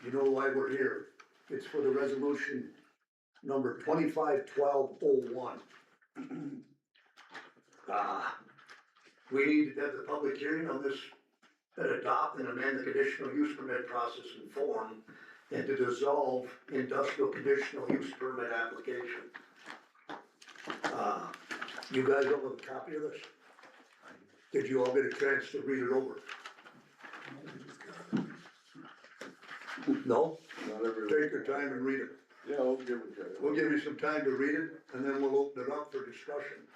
you know why we're here. It's for the resolution number 251201. We need to have the public hearing on this and adopt and amend the conditional use permit process and form and to dissolve industrial conditional use permit application. You guys all have a copy of this? Did you all get a chance to read it over? No? Not everyone. Take your time and read it. Yeah, I'll give it to you. We'll give you some time to read it, and then we'll open it up for discussion.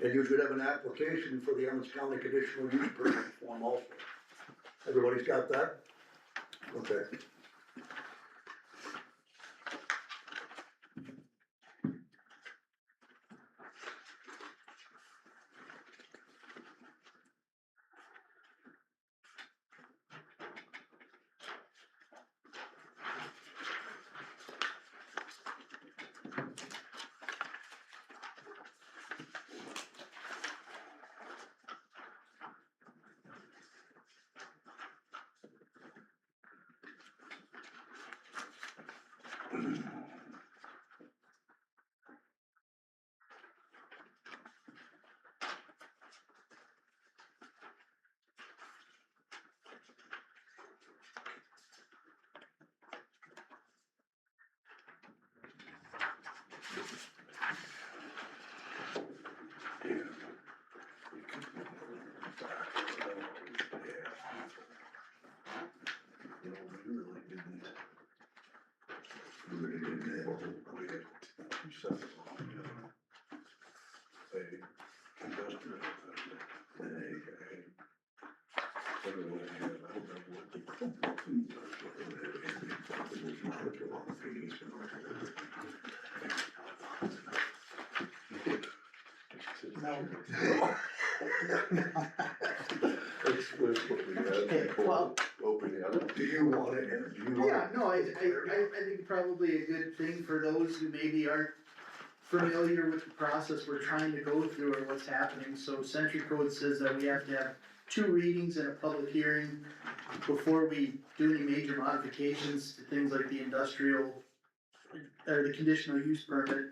And you should have an application for the Emmons County conditional use permit form also. Everybody's got that? Okay. Well, Open the other. Do you want it, or do you want? yeah, no, I think probably a good thing for those who maybe aren't familiar with the process we're trying to go through or what's happening. So Century Code says that we have to have 2 readings and a public hearing before we do any major modifications to things like the industrial or the conditional use permit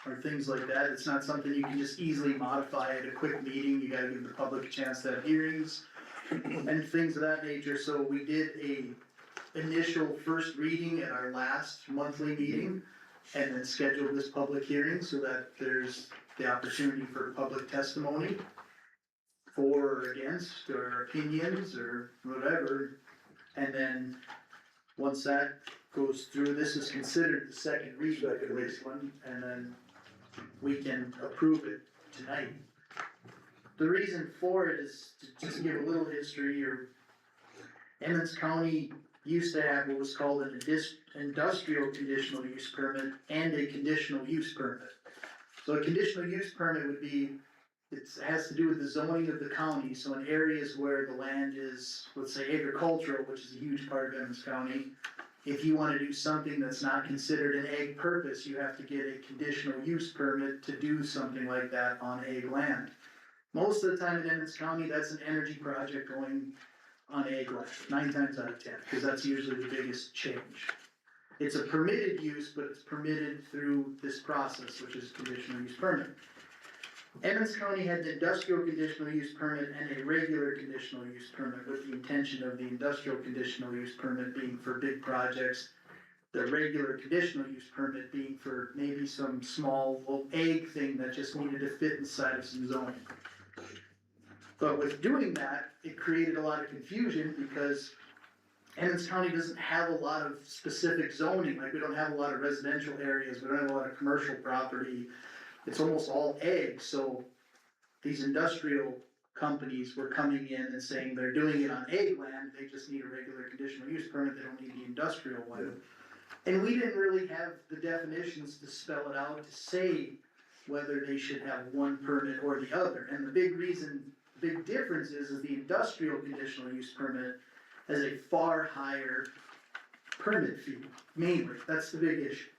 or things like that. It's not something you can just easily modify at a quick meeting. You gotta give the public a chance to have hearings and things of that nature. So we did a initial first reading at our last monthly meeting and then scheduled this public hearing so that there's the opportunity for public testimony for or against or opinions or whatever. And then once that goes through, this is considered the second reading for this one, and then we can approve it tonight. The reason for it is to just give a little history. Or Emmons County used to have what was called an industrial conditional use permit and a conditional use permit. So a conditional use permit would be, it has to do with the zoning of the county. So in areas where the land is, let's say agricultural, which is a huge part of Emmons County, if you wanna do something that's not considered an ag purpose, you have to get a conditional use permit to do something like that on ag land. Most of the time in Emmons County, that's an energy project going on ag land, 9 times out of 10, because that's usually the biggest change. It's a permitted use, but it's permitted through this process, which is conditional use permit. Emmons County had the industrial conditional use permit and a regular conditional use permit, with the intention of the industrial conditional use permit being for big projects, the regular conditional use permit being for maybe some small little ag thing that just needed to fit inside of some zoning. But with doing that, it created a lot of confusion because Emmons County doesn't have a lot of specific zoning. Like, we don't have a lot of residential areas, we don't have a lot of commercial property. It's almost all ag. So these industrial companies were coming in and saying they're doing it on ag land, they just need a regular conditional use permit, they don't need the industrial one. And we didn't really have the definitions to spell it out, to say whether they should have one permit or the other. And the big difference is the industrial conditional use permit has a far higher permit fee, mainly. That's the big issue.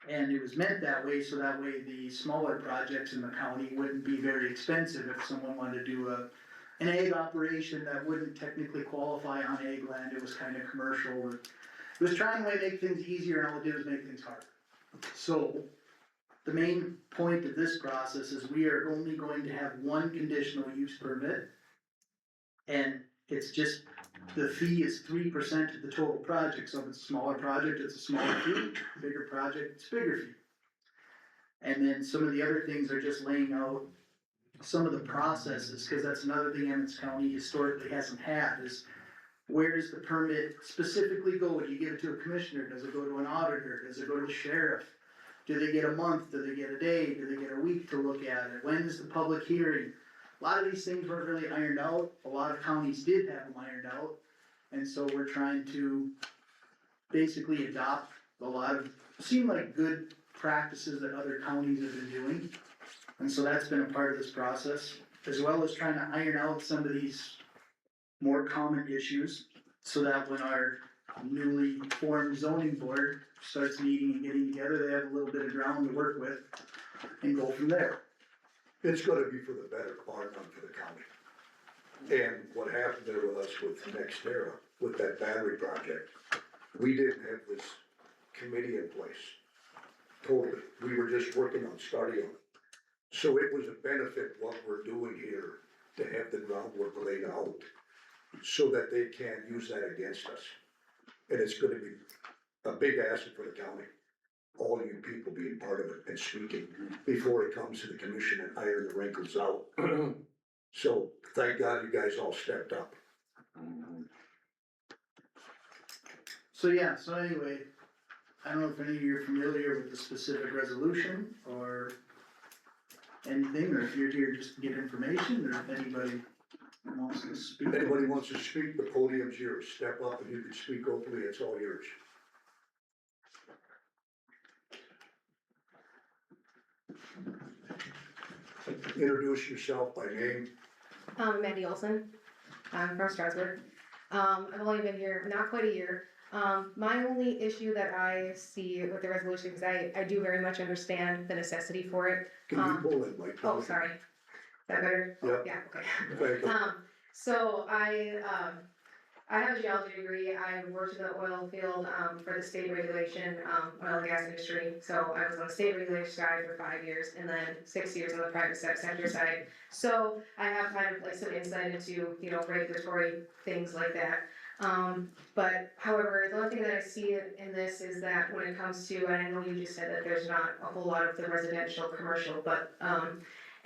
And it was meant that way, so that way the smaller projects in the county wouldn't be very expensive if someone wanted to do an ag operation that wouldn't technically qualify on ag land, it was kinda commercial. It was trying to make things easier, and all it did was make things harder. So, the main point of this process is we are only going to have one conditional use permit. And it's just, the fee is 3% of the total project, so if it's a smaller project, it's a smaller fee, bigger project, it's a bigger fee. And then some of the other things are just laying out some of the processes, cause that's another thing Emmons County historically hasn't had, is where does the permit specifically go? Do you give it to a commissioner? Does it go to an auditor? Does it go to the sheriff? Do they get a month? Do they get a day? Do they get a week to look at it? When is the public hearing? A lot of these things weren't really ironed out, a lot of counties did have them ironed out, and so we're trying to basically adopt a lot of, seem like good practices that other counties have been doing. And so that's been a part of this process, as well as trying to iron out some of these more common issues, so that when our newly formed zoning board starts meeting and getting together, they have a little bit of ground to work with and go from there. It's gonna be for the better, bar none for the county. And what happened there with us with NextEra, with that battery project, we didn't have this committee in place. Totally, we were just working on starting on it. So it was a benefit what we're doing here, to have the groundwork laid out, so that they can't use that against us. And it's gonna be a big asset for the county, all you people being part of it and speaking before it comes to the commission and iron the wrinkles out. So thank God you guys all stepped up. So yeah, so anyway, I don't know if any of you are familiar with the specific resolution or anything, or if you're here just to get information, or if anybody wants to speak. If anybody wants to speak, the podium's yours, step up and you can speak openly, it's all yours. Introduce yourself by name. Mandy Olson, I'm from Strasburg. I've only been here not quite a year. My only issue that I see with the resolution, because I do very much understand the necessity for it. Can you pull that mic down? Oh, sorry. Is that better? Yeah. Yeah, okay. Thank you. So I have a geology degree. I worked in the oil field, for the state regulation, oil and gas industry. So I was on the state regulation side for 5 years and then 6 years on the private sector side. So I have kind of like some insight into, regulatory things like that. But however, the only thing that I see in this is that when it comes to, and I know you just said that there's not a whole lot of the residential commercial, but,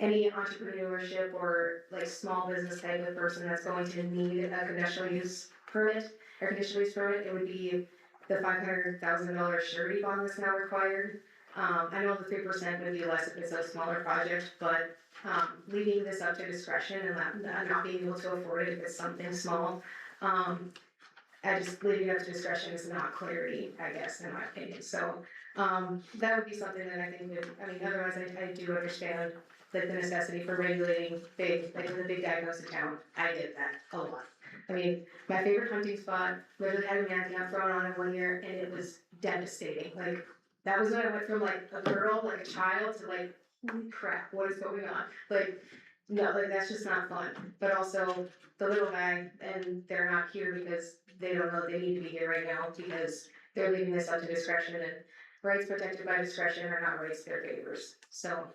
any entrepreneurship or like small business type of person that's going to need a conditional use permit, or conditional use permit, it would be the $500,000 surety bond that's now required. I know the 3% would be less if it's a smaller project, but, leaving this up to discretion and not being able to afford it if it's something small, I just leaving it up to discretion is not clarity, I guess, in my opinion. So, that would be something that I think otherwise I do understand like the necessity for regulating big, like when the big guy goes to town, I did that a lot. My favorite hunting spot, literally had a man camp thrown on it one year and it was devastating. Like, that was when I went from like a girl, like a child, to like, holy crap, what is going on? Like, no, like that's just not fun. But also the little guy, and they're not here because they don't know they need to be here right now because they're leaving this up to discretion, and rights protected by discretion are not rights they're favors. So,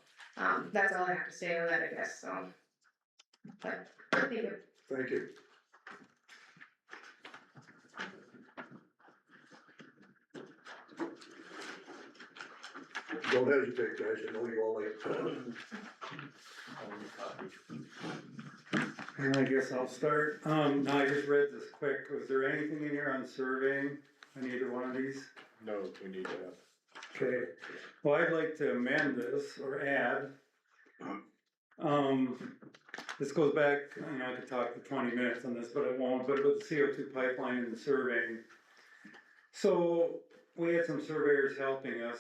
that's all I have to say on that, I guess, so. But, thank you. Thank you. Don't hesitate, guys, I know you all like. And I guess I'll start. Now I just read this quick. Was there anything in here on surveying on either one of these? No, we need to have. Okay, well, I'd like to amend this or add. This goes back, I could talk for 20 minutes on this, but I won't, but with the CO2 pipeline and the surveying. So we had some surveyors helping us,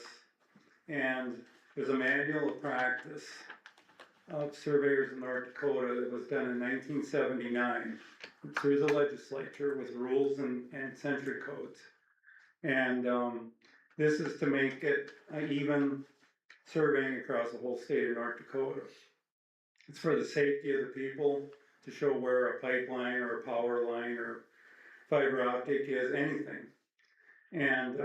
and there's a manual of practice of surveyors in North Dakota that was done in 1979 through the legislature with rules and century codes. And this is to make it even surveying across the whole state of North Dakota. It's for the safety of the people, to show where a pipeline or a power line or fiber optic is, anything. And,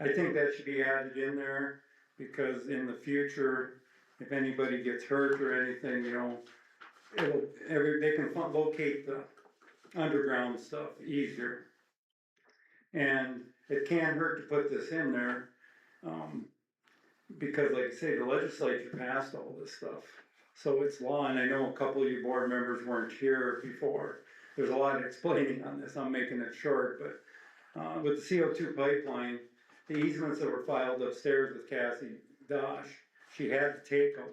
I think that should be added in there, because in the future, if anybody gets hurt or anything, you know, they can locate the underground stuff easier. And it can't hurt to put this in there, because like I say, the legislature passed all this stuff. So it's law, and I know a couple of you board members weren't here before. There's a lot of explaining on this, I'm making it short, but, with the CO2 pipeline, the easements that were filed upstairs with Cassie Dosh, she had to take them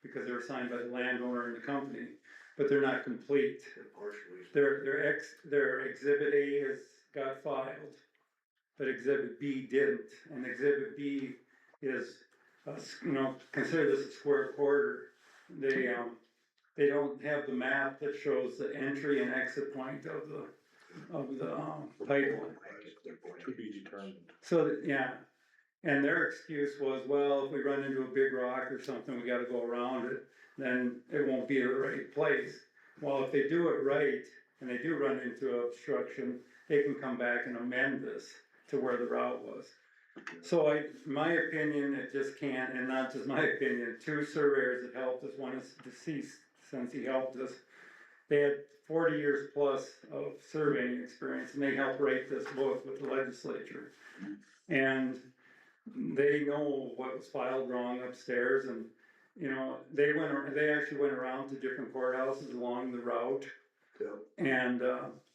because they were signed by the landowner and the company, but they're not complete. Their exhibit A got filed, but exhibit B didn't, and exhibit B is, you know, consider this a square quarter. They don't have the map that shows the entry and exit point of the pipeline. To be determined. So, yeah, and their excuse was, well, if we run into a big rock or something, we gotta go around it, then it won't be the right place. Well, if they do it right, and they do run into obstruction, they can come back and amend this to where the route was. So my opinion, it just can't, and not just my opinion, 2 surveyors that helped us, one is deceased since he helped us. They had 40 years plus of surveying experience, and they helped write this book with the legislature. And they know what was filed wrong upstairs, and, you know, they actually went around to different courthouses along the route. And,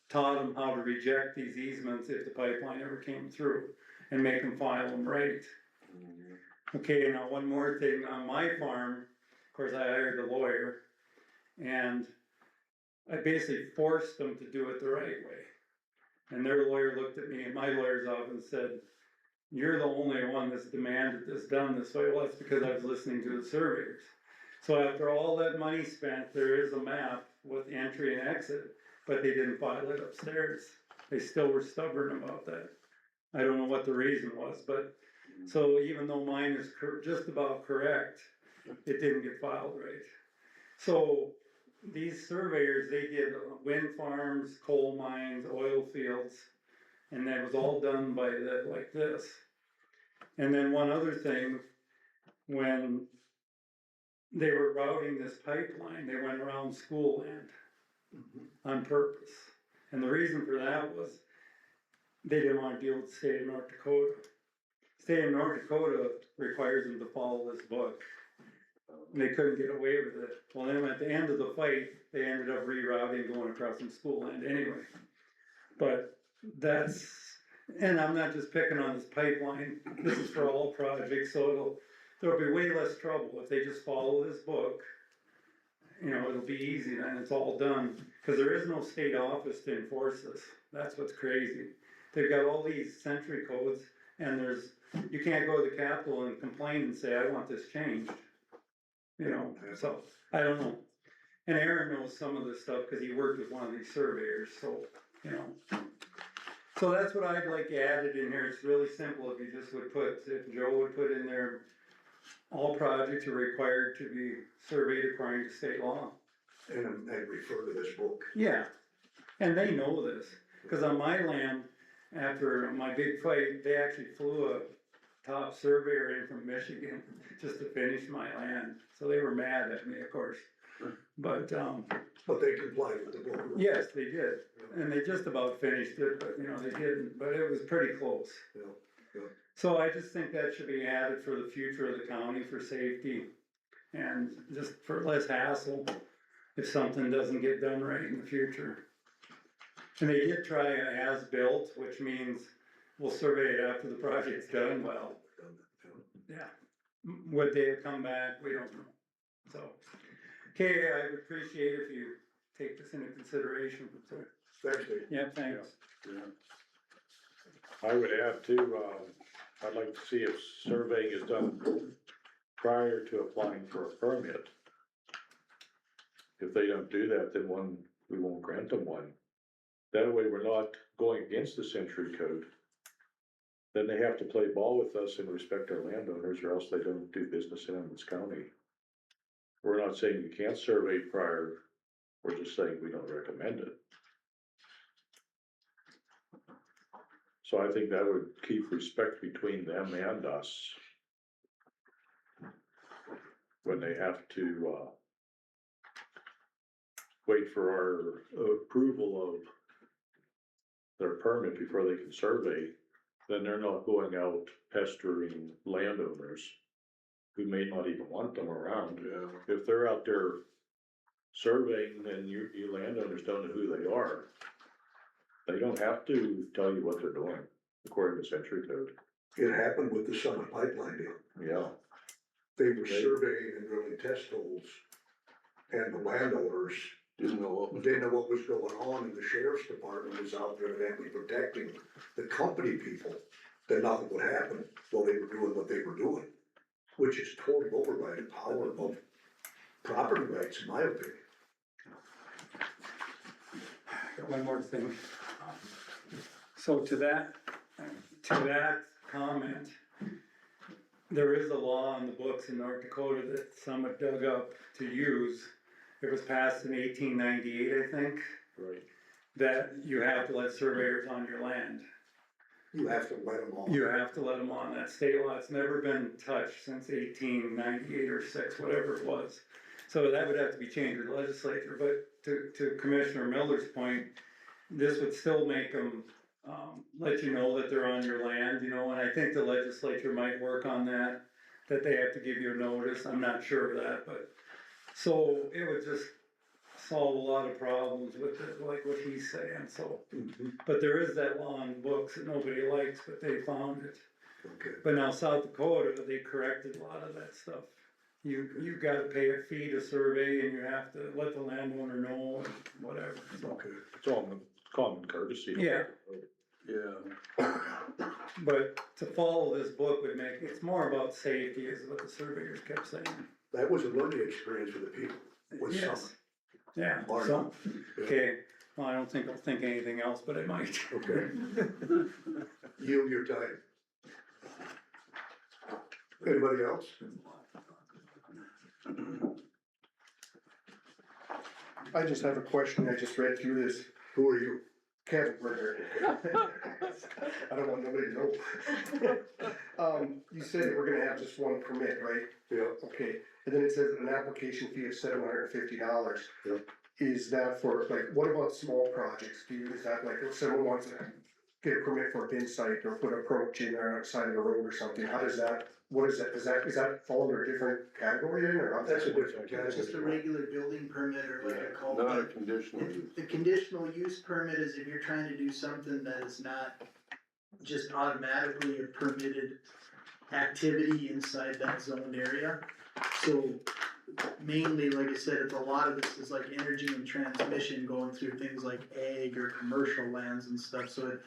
taught them how to reject these easements if the pipeline ever came through, and make them file them right. Okay, now one more thing, on my farm, of course, I hired a lawyer, and I basically forced them to do it the right way. And their lawyer looked at me in my lawyer's office and said, "You're the only one that's demanded this done this way." Well, that's because I was listening to the surveyors. So after all that money spent, there is a map with entry and exit, but they didn't file it upstairs. They still were stubborn about that. I don't know what the reason was, but, so even though mine is just about correct, it didn't get filed right. So these surveyors, they did wind farms, coal mines, oil fields, and that was all done by like this. And then one other thing, when they were routing this pipeline, they went around school land on purpose. And the reason for that was they didn't want to deal with the state of North Dakota. State of North Dakota requires them to follow this book. And they couldn't get away with it. Well, then at the end of the fight, they ended up rerouting, going across some school land anyway. But that's, and I'm not just picking on this pipeline, this is for all projects, so there'll be way less trouble if they just follow this book. You know, it'll be easy then, it's all done, cause there is no state office to enforce this, that's what's crazy. They've got all these century codes, and you can't go to the Capitol and complain and say, I want this changed. You know, so, I don't know. And Aaron knows some of this stuff, cause he worked with one of these surveyors, so, you know. So that's what I'd like added in here, it's really simple, if you just would put, if Joe would put in there, all projects are required to be surveyed according to state law. And refer to this book. Yeah, and they know this, cause on my land, after my big fight, they actually flew a top surveyor in from Michigan just to finish my land, so they were mad at me, of course. But they complied with the book. yes, they did, and they just about finished it, but you know, they didn't, but it was pretty close. So I just think that should be added for the future of the county, for safety, and just for less hassle if something doesn't get done right in the future. And they did try a as-built, which means we'll survey it after the project's done. Well, yeah, would they have come back? We don't know. So, okay, I would appreciate if you take this into consideration. So, Thanks, Dave. yeah, thanks. Yeah. I would add too, I'd like to see if surveying is done prior to applying for a permit. If they don't do that, then we won't grant them one. That way we're not going against the century code. Then they have to play ball with us and respect our landowners, or else they don't do business in Emmons County. We're not saying you can't survey prior We're just saying we don't recommend it. So I think that would keep respect between them and us. When they have to, wait for our approval of their permit before they can survey, then they're not going out pestering landowners who may not even want them around. Yeah. If they're out there surveying and you landowners don't know who they are, they don't have to tell you what they're doing, according to century code. It happened with the Summit Pipeline deal. Yeah. They were surveying and drilling test holes, and the landowners Didn't know what was. didn't know what was going on, and the sheriff's department was out there evidently protecting the company people, that nothing would happen while they were doing what they were doing, which is total override of power of property rights, in my opinion. Got one more thing. So to that comment, there is a law in the books in North Dakota that Summit dug up to use. It was passed in 1898, I think, Right. that you have to let surveyors on your land. You have to let them on. You have to let them on. That state law, it's never been touched since 1898 or 6, whatever it was. So that would have to be changed with the legislature, but to Commissioner Miller's point, this would still make them, let you know that they're on your land, you know, and I think the legislature might work on that they have to give you a notice, I'm not sure of that, but, so it would just solve a lot of problems with it, like what he's saying, so. But there is that law in books that nobody likes, but they found it. Okay. But now South Dakota, they corrected a lot of that stuff. You gotta pay a fee to survey and you have to let the landowner know and whatever, so. Okay. It's all common courtesy. Yeah. Yeah. But to follow this book would make, it's more about safety is what the surveyors kept saying. That was a learning experience for the people with Yes. Summit. Yeah, Bar so, none. Yeah. okay, well, I don't think I'll think anything else, but I might. Okay. Yield your time. Anybody else? I just have a question, I just read through this, Who are you? Kevin Werner. I don't want nobody to know. You said that we're gonna have just one permit, right? Yeah. Okay, and then it says an application fee of $750. Yep. Is that for, like, what about small projects? Is that like, if someone wants to get a permit for a bin site or put a approach in there outside of the road or something, how does that, what is that, is that fall under a different category then, or? That's a different It's just a category. regular building permit or like a call. Not a conditional use. The conditional use permit is if you're trying to do something that is not just automatically a permitted activity inside that zoned area. So mainly, like I said, it's a lot of this is like energy and transmission going through things like ag or commercial lands and stuff, so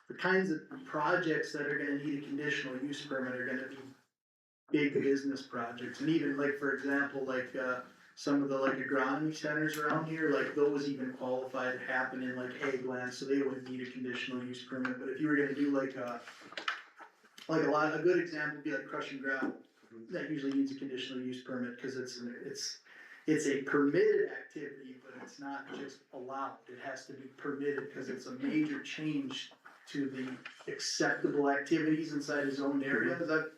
the kinds of projects that are gonna need a conditional use permit are gonna be big business projects, and even like, for example, like, some of the like agronomy centers around here, like those even qualify to happen in like ag land, so they wouldn't need a conditional use permit, but if you were gonna do like a good example would be like crushing gravel. That usually needs a conditional use permit, cause it's a permitted activity, but it's not just allowed, it has to be permitted, cause it's a major change to the acceptable activities inside a zoned area. That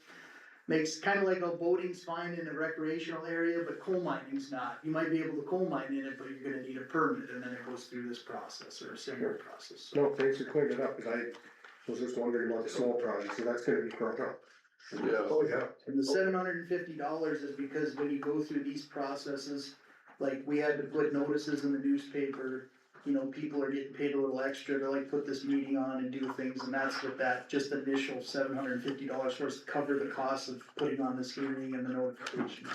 makes, kinda like how boating's fine in a recreational area, but coal mining's not. You might be able to coal mine in it, but you're gonna need a permit, and then it goes through this process, or a similar process, so. No, thanks for clearing it up, cause I was just wondering about the small projects, so that's gonna be cleared up. Yeah. Oh, yeah. And the $750 is because when you go through these processes, like we had to put notices in the newspaper, you know, people are getting paid a little extra to like put this meeting on and do things, and that's what that just initial $750 for, is to cover the cost of putting on this hearing and the notifications.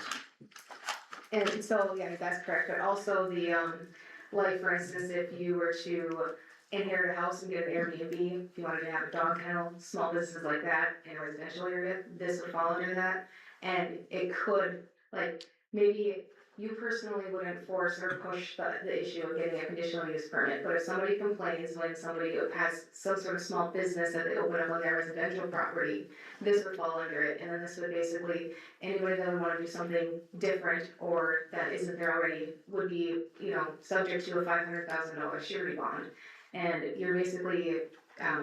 And so, yeah, that's correct, but also the, like, for instance, if you were to inherit a house and get an Airbnb, if you wanted to have a dog kennel, small businesses like that in a residential area, this would fall under that. And it could, like, maybe you personally wouldn't force or push the issue of getting a conditional use permit, but if somebody complains when somebody has some sort of small business that they open up on their residential property, this would fall under it, and then this would basically, anybody that would wanna do something different or that isn't there already would be, you know, subject to a $500,000 surety bond. And you're basically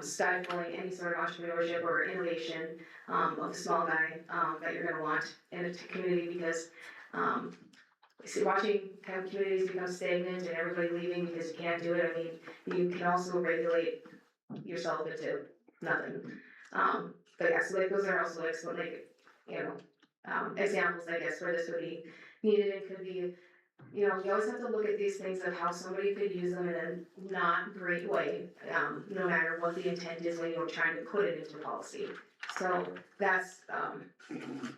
stifling any sort of entrepreneurship or innovation of the small guy that you're gonna want in a community, because watching kind of communities become stagnant and everybody leaving because you can't do it, I mean, you can also regulate yourself into nothing. But yeah, so like those are also like, so like, you know, examples, I guess, where this would be needed and could be, you know, you always have to look at these things of how somebody could use them in a not great way, no matter what the intent is when you're trying to put it into policy. So that's,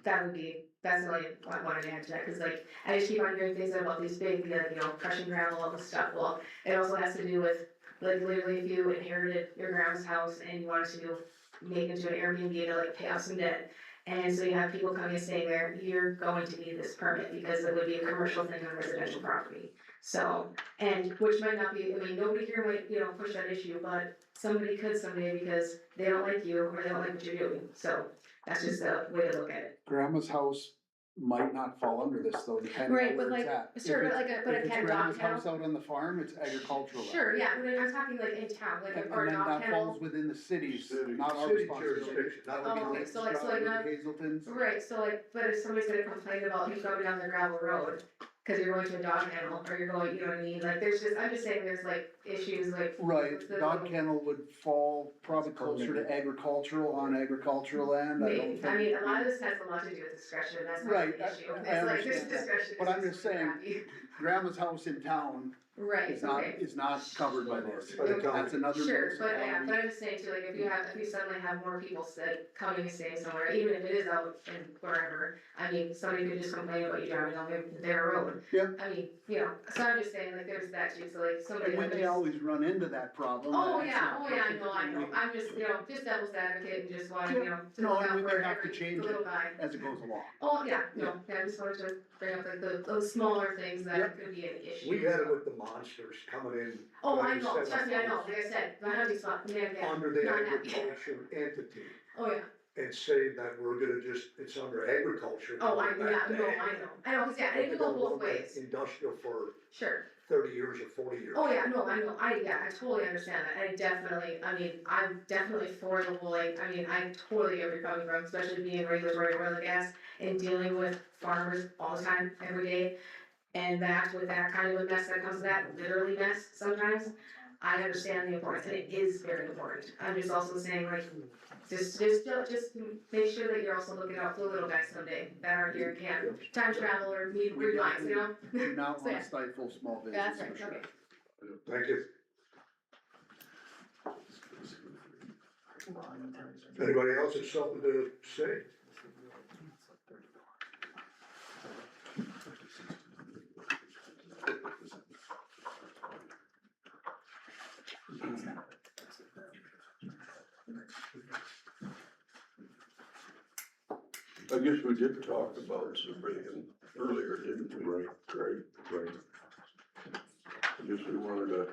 that's really what I wanted to add to that, cause like, I just keep on hearing things about these big, you know, crushing gravel, all this stuff, well, it also has to do with, like, literally if you inherited your grandma's house and you wanted to make it into an Airbnb to like pay off some debt, and so you have people coming and staying there, you're going to need this permit, because it would be a commercial thing on residential property. So, and which might not be, I mean, nobody here might, you know, push that issue, but somebody could someday because they don't like you or they don't like what you're doing, so that's just a way to look at it. Grandma's house might not fall under this though, depending Right, on but where it's like, at. sure, If but it's- like, but if a it's dog grandma's kennel. house out on the farm, it's agricultural. land. Sure, yeah, but I'm talking like in town, like, And or a then dog that kennel. falls within the cities, City- not our city responsibility. jurisdiction, not That would be Oh, okay, like so like Stratford, not- Hazelton's. Right, so like, but if somebody's gonna complain about you going down the gravel road, cause you're going to a dog kennel, or you're going, you know what I mean, like, there's just, I'm just saying there's like issues like. Right, with the- dog kennel would fall probably closer to agricultural, on agricultural land, I don't Maybe, think. I mean, a lot of this has a lot to do with discretion, that's not Right, the issue, I it's like, there's understand that. discretion. But it's I'm just really saying, crappy. Grandma's house in town Right, is not, okay. is not covered by this. By the county. That's another. Sure, but yeah, municipality. but I'm just saying too, like, if you suddenly have more people coming and staying somewhere, even if it is out in wherever, I mean, somebody could just complain about you driving on their road. Yep. I mean, you know, so I'm just saying, like, there's that too, so like, somebody. And we may always run into that problem. Oh, That's yeah, not I know, perfect. I'm just, you know, just devil's advocate and just wanting, you know, to No, look and out we for may have to every, change the little it guy. as it goes along. Oh, yeah, no, yeah, I just wanted to bring up like those smaller things that Yep. could be an issue. We had it with the monsters coming in. Oh, I like know, you said, trust me, I know, like I said, the hunting spot, yeah, Under the not happy. agriculture entity, Oh, yeah. and saying that we're gonna just, it's under agriculture. Oh, going back to I know, cause yeah, it could go both ways, Industrial for sure. 30 years or 40 years. Oh, yeah, no, I totally understand that, I mean, I'm definitely for the whole, like, I mean, I totally get where you're coming from, especially being in regulatory oil and gas and dealing with farmers all the time, every day. And that, with that kind of a mess that comes with that, literally mess sometimes, I understand the importance, and it is very important. I'm just also saying, like, just make sure that you're also looking out for the little guys someday that aren't here and can't time travel or read minds, you know? Do not So, want yeah. to stifle small That's business. right, for okay. sure. Thank you. Anybody else have something to say? I guess we did talk about surveying earlier, didn't we? Right. Right. Right. I guess we wanted to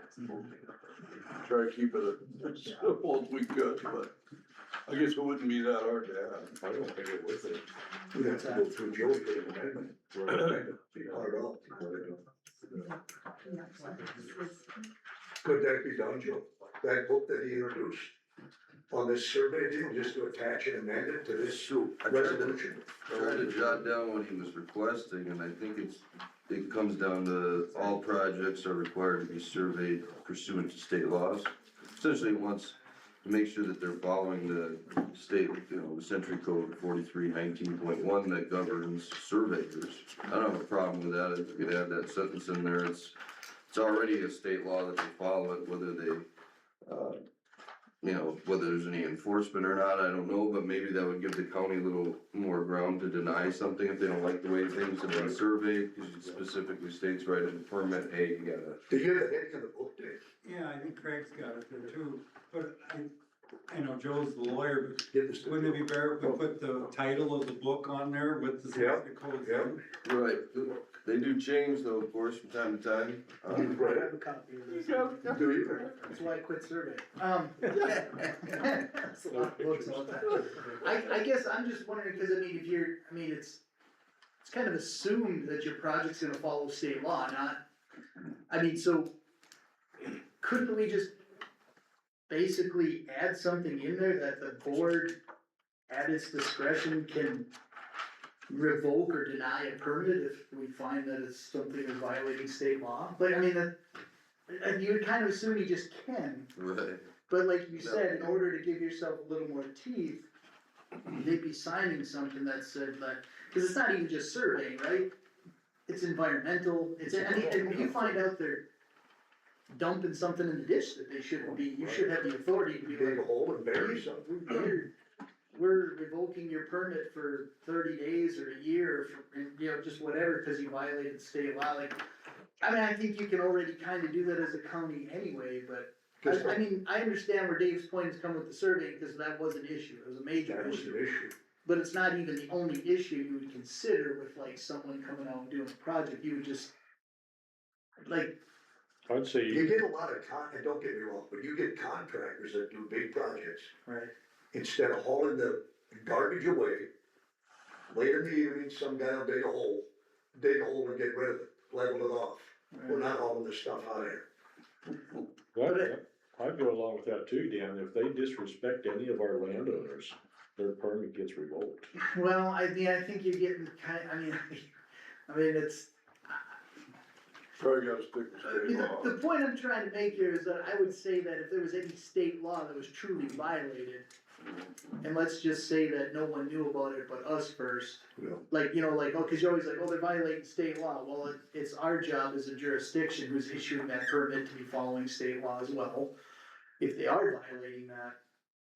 try to keep it as simple as we could, but I guess it wouldn't be that hard to add. I don't think it was it. We'd have to go through Joe's amendment. Right. Be hard up. Could that be done, Joe? That book that he introduced on this survey deal, just to attach and amend it to this I tried resolution? to jot down what he was requesting, and I think it comes down to all projects are required to be surveyed pursuant to state laws. Essentially, he wants to make sure that they're following the state, you know, the Century Code 4319.1 that governs surveyors. I don't have a problem with that, if you could add that sentence in there, it's already a state law that they follow it, whether they, you know, whether there's any enforcement or not, I don't know, but maybe that would give the county a little more ground to deny something if they don't like the way things have been surveyed, because it specifically states right in the permit, hey, you gotta. Do you have the heading of the book, Dave? Yeah, I think Craig's got it there too, but I know Joe's the lawyer, but Give this to wouldn't it be better if we put the title of the book on there with the Yeah, Century Code? yeah. Right, they do change though, of course, from time to time. I have a copy of this. Do you? That's why I quit surveying. That's a lot of books all the time. I guess I'm just wondering, cause I mean, if you're, I mean, it's kind of assumed that your project's gonna follow state law, not, I mean, so couldn't we just basically add something in there that the board at its discretion can revoke or deny a permit if we find that it's something that's violating state law? But I mean, and you would kind of assume you just can, Right. but like you said, in order to give yourself a little more teeth, they'd be signing something that said that, cause it's not even just surveying, right? It's environmental, it's, I mean, and when you find out they're dumping something in the ditch that they shouldn't be, you should have the authority to be Dig a like, hole and bury something. we're revoking your permit for 30 days or a year, for, you know, just whatever, cause you violated state law, like, I mean, I think you can already kinda do that as a county anyway, but I mean, I understand where Dave's point is coming with the survey, cause that was an issue, it was a major That was issue. an issue. But it's not even the only issue you would consider with like someone coming out and doing a project, you would just, like, I'd say, You get a lot of and don't get me wrong, but you get contractors that do big projects, right, instead of hauling the garbage away, late in the evening, some guy will dig a hole and get rid of it, level it off. We're not hauling this stuff out of here. well, I'd go along with that too, Dan, if they disrespect any of our landowners, their permit gets revoked. well, I mean, I think you're getting I mean, it's, Probably gotta stick with state law. the point I'm trying to make here is that I would say that if there was any state law that was truly violated, and let's just say that no one knew about it but us first, Yeah. like, you know, like, oh, cause you're always like, oh, they're violating state law, well, it's our job as a jurisdiction who's issuing that permit to be following state law as well. If they are violating that,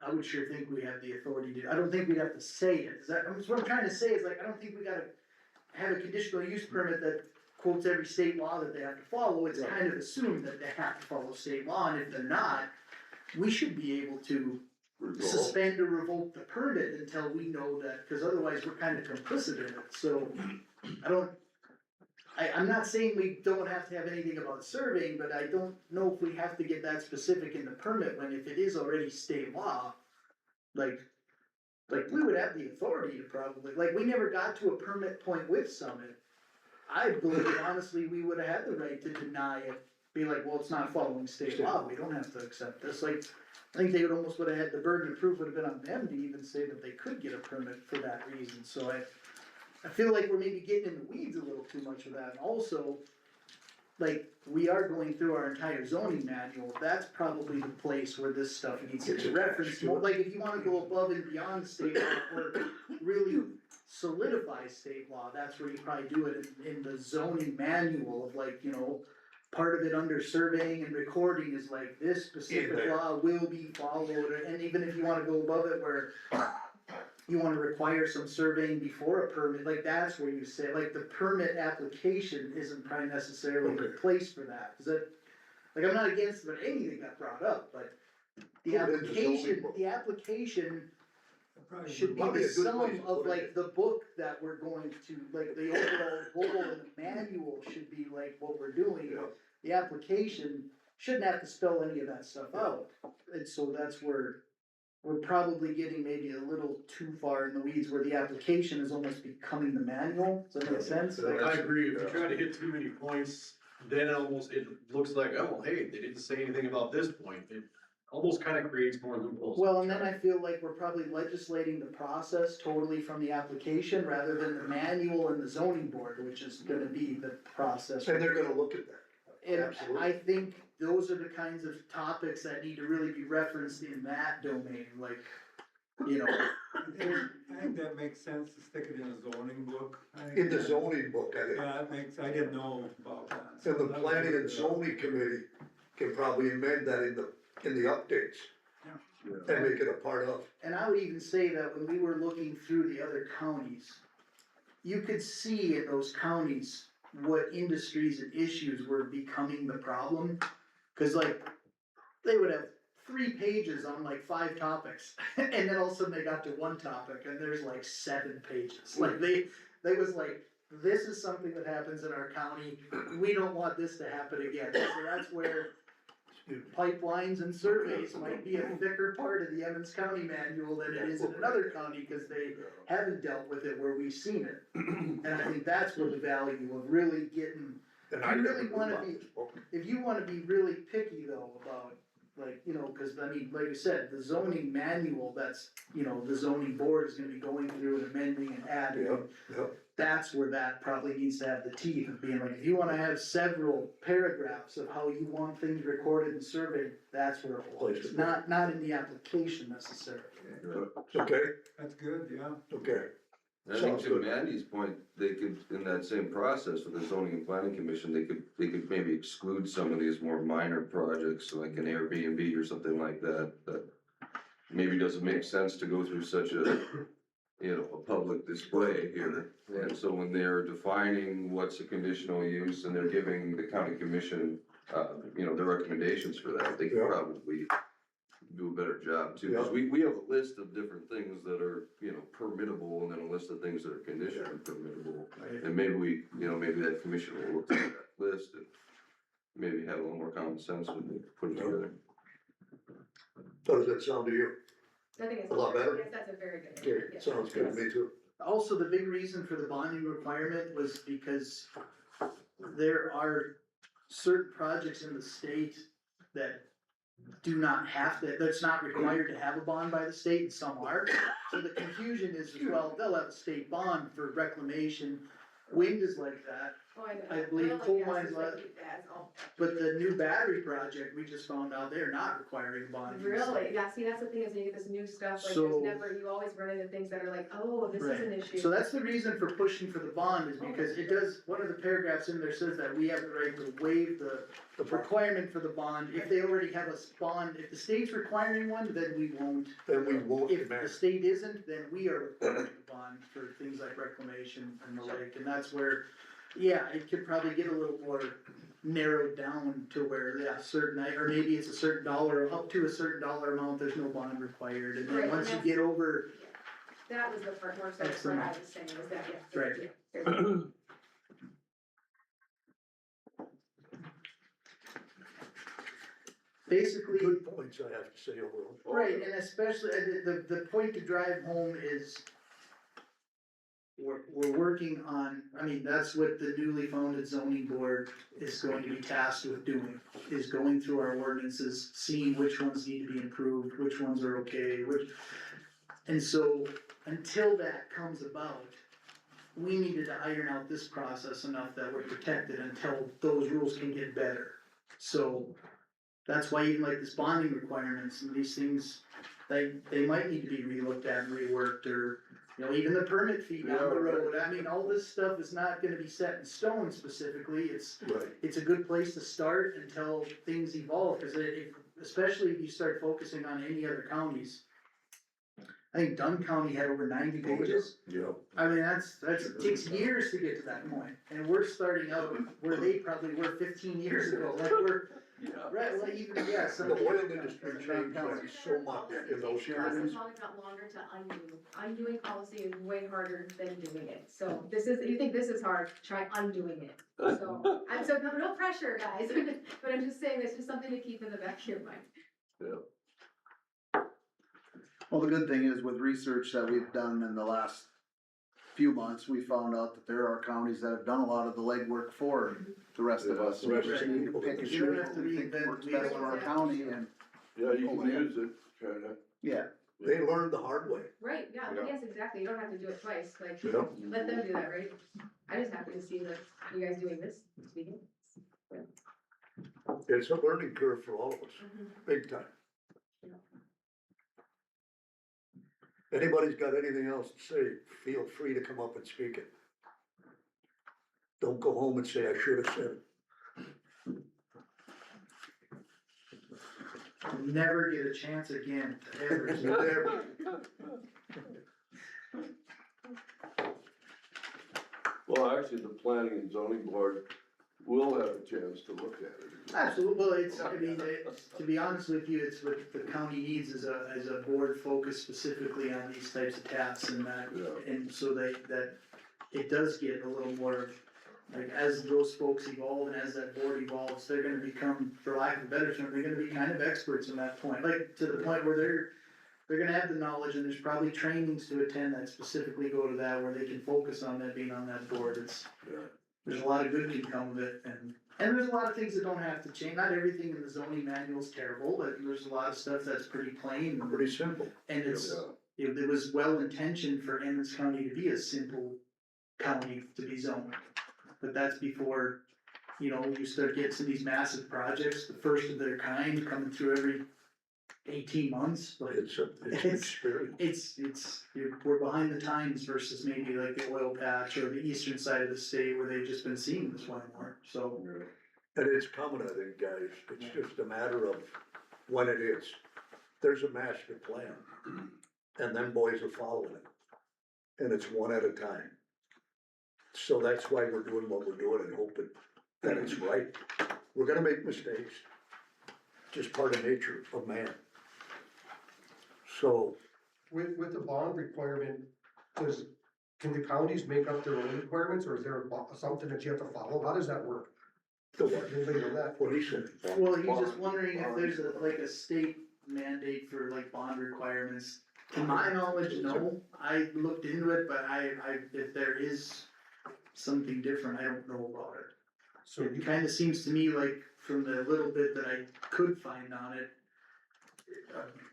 I would sure think we have the authority to, I don't think we'd have to say it, is that, what I'm trying to say is like, I don't think we gotta have a conditional use permit that quotes every state law that they have to follow, it's kind of assumed that they have to follow state law, and if they're not, we should be able to suspend or revoke the permit until we know that, cause otherwise we're kind of complicit in it, so, I'm not saying we don't have to have anything about surveying, but I don't know if we have to get that specific in the permit, when if it is already state law, like we would have the authority to probably, like, we never got to a permit point with Summit. I believe honestly, we would have had the right to deny it, be like, well, it's not following state law, we don't have to accept this, like, I think they would almost would have had, the burden of proof would have been on them to even say that they could get a permit for that reason, so I feel like we're maybe getting in the weeds a little too much with that, and also, like, we are going through our entire zoning manual, that's probably the place where this stuff needs to be referenced more, like, if you wanna go above and beyond state law, or really solidify state law, that's where you probably do it in the zoning manual of like, you know, part of it under surveying and recording is like, this specific law will be followed, and even if you wanna go above it where you wanna require some surveying before a permit, like, that's where you say, like, the permit application isn't probably necessarily the place for that, cause that, like, I'm not against when anything got brought up, but the application should be Probably the a good sum place to of put it. like the book that we're going to, like, the overall goal and the manual should be like what we're doing. Yeah. The application shouldn't have to spell any of that stuff out, and so that's where we're probably getting maybe a little too far in the weeds, where the application is almost becoming the manual, does that make sense? I agree, if you try to hit too many points, then it looks like, oh, hey, they didn't say anything about this point, it almost kind of creates more loopholes. Well, and then I feel like we're probably legislating the process totally from the application rather than the manual and the zoning board, which is gonna be the process. And they're gonna look at that. And Absolutely. I think those are the kinds of topics that need to really be referenced in that domain, like, you know. I think that makes sense to stick it in a zoning book. I think In the that- zoning book, I think. Yeah, it makes, I didn't know about that. So the That was planning good. and zoning committee can probably amend that in the updates. And make it a part of. And I would even say that when we were looking through the other counties, you could see in those counties what industries and issues were becoming the problem. Cause like, they would have 3 pages on like 5 topics, and then all of a sudden they got to one topic, and there's like 7 pages. Like they was like, this is something that happens in our county, we don't want this to happen again. So that's where pipelines and surveys might be a thicker part of the Emmons County manual than it is in another county, cause they haven't dealt with it where we've seen it. And I think that's where the value of really getting, And I really wanna be, if you wanna be really picky though about, like, you know, cause I mean, like I said, the zoning manual, that's, you know, the zoning board is gonna be going through and amending and adding. Yep. That's where that probably needs to have the teeth of being like, if you wanna have several paragraphs of how you want things recorded and surveyed, that's where it belongs, not in the application necessarily. Okay, That's good, yeah. okay. I think to Mandy's point, they could, in that same process with the zoning and planning commission, they could maybe exclude some of these more minor projects, like an Airbnb or something like that, that maybe doesn't make sense to go through such a, you know, a public display here. And so when they're defining what's a conditional use and they're giving the county commission, you know, their recommendations for that, they could Yeah. probably do a better job too, cause we have a list of different things that are, you know, permittable, and then a list of things that are conditionally permittable. And maybe we, you know, maybe that commission will look at that list and maybe have a little more common sense when they put it together. How does that sound to you? I think it's A lot better? Yes, that's a very good idea. Okay, Yes. sounds good to me too. Also, the big reason for the bonding requirement was because there are certain projects in the state that do not have to, that's not required to have a bond by the state, and some are. So the confusion is, well, they'll have a state bond for reclamation, wind is like that, Oh, I know. I believe Oil and coal gas mines is let- like that, oh. but the new battery project, we just found out they're not requiring a bond. from the Really? state. Yeah, see, that's the thing, is when you get this new stuff, like, So- there's never, you always run into things that are like, oh, this is Right. an issue. So that's the reason for pushing for the bond, is because it does, one of the paragraphs in there says that we have the right to waive the requirement for the bond, if they already have a bond, if the state's requiring one, then we won't. Then we won't If the demand. state isn't, then we are requiring a bond for things like reclamation and the like, and that's where, yeah, it could probably get a little more narrowed down to where, yeah, certain, or maybe it's a certain dollar, up to a certain dollar amount, there's no bond required, and Right, then and once you that's- get over, That was the part more so that's what I was saying, is that, yeah. Right. Yeah. basically. Good points, I have to say overall. Right, and especially, the point to drive home is we're working on, I mean, that's what the newly founded zoning board is going to be tasked with doing, is going through our ordinances, seeing which ones need to be improved, which ones are okay, and so, until that comes about, we needed to iron out this process enough that we're protected until those rules can get better. So, that's why even like this bonding requirements and these things, they might need to be relooked at and reworked, or, you know, even the permit fee down the road. I mean, all this stuff is not gonna be set in stone specifically, Right. it's a good place to start until things evolve, cause especially if you start focusing on any other counties. I think Dunn County had over 90 pages. Yeah. I mean, it takes years to get to that point, and we're starting out where they probably were 15 years ago, like right, well, even, yeah, some. The oil industry changed like so much in those This times. is always got longer to undo. Undoing policy is way harder than doing it. So this is, you think this is hard, try undoing it. So, no pressure, guys, but I'm just saying, this is something to keep in the back of your mind. Well, the good thing is with research that we've done in the last few months, we found out that there are counties that have done a lot of the legwork for the rest of us. Yeah, We the rest just of the need to people. pick and You don't choose have to what we think reinvent works the best wheel. for our county, and, Yeah, you can use it, kinda. yeah. They learned the hard way. Right, yeah, Yeah. yes, exactly. You don't have to do it twice, like, Yeah. let them do that, right? I'm just happy to see that you guys doing this weekend. It's a learning curve for all of us, big time. Anybody's got anything else to say, feel free to come up and speak it. Don't go home and say, I should have said it. Never get a chance again to ever. There. Well, actually, the planning and zoning board we'll have a chance to look at it. Absolutely, well, it's, I mean, to be honest with you, it's what the county needs is a board focused specifically on these types of taps and that, Yeah. and so that it does get a little more, like, as those folks evolve and as that board evolves, they're gonna become, for lack of a better term, they're gonna be kind of experts in that point, like, to the point where they're gonna have the knowledge, and there's probably trainings to attend that specifically go to that, where they can focus on that, being on that board, there's a lot of good can come of it, and there's a lot of things that don't have to change, not everything in the zoning manual is terrible, but there's a lot of stuff that's pretty plain, Pretty simple. and it's, Yeah. it was well intentioned for Emmons County to be a simple county to be zoned. But that's before, you know, you start getting some of these massive projects, the first of their kind, coming through every 18 months, like. It's an experience. We're behind the times versus maybe like the oil patch or the eastern side of the state where they've just been seeing this one more, so. And it's coming, I think, guys, it's just a matter of when it is. There's a master plan, and them boys are following it. And it's one at a time. So that's why we're doing what we're doing and hoping that it's right. We're gonna make mistakes, just part of nature of man. So, With the bond requirement, can the counties make up their own requirements, or is there something that you have to follow? How does that work? the what, Anybody know that? what he said. Well, he's just wondering if there's like a state mandate for like bond requirements. To my knowledge, no, I looked into it, but if there is something different, I don't know about it. So It you, kinda seems to me like, from the little bit that I could find on it,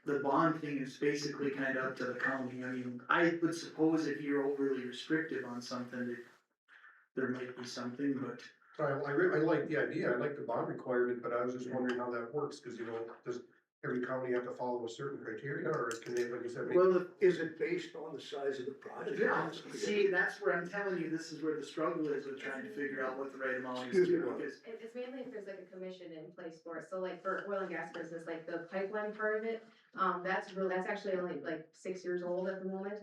the bond thing is basically kinda up to the county. I mean, I would suppose if you're overly restrictive on something, there might be something, but. I like the idea, I like the bond requirement, but I was just wondering how that works, cause you know, does every county have to follow a certain criteria, or can they, like you said, maybe? Well, Is it based on the size of the project? see, that's where I'm telling you, this is where the struggle is with trying to figure out what the right amount is Excuse me, too, Bob. because. It's mainly if there's like a commission in place for it, so like for oil and gas business, like the pipeline part of it, that's actually only like 6 years old at the moment.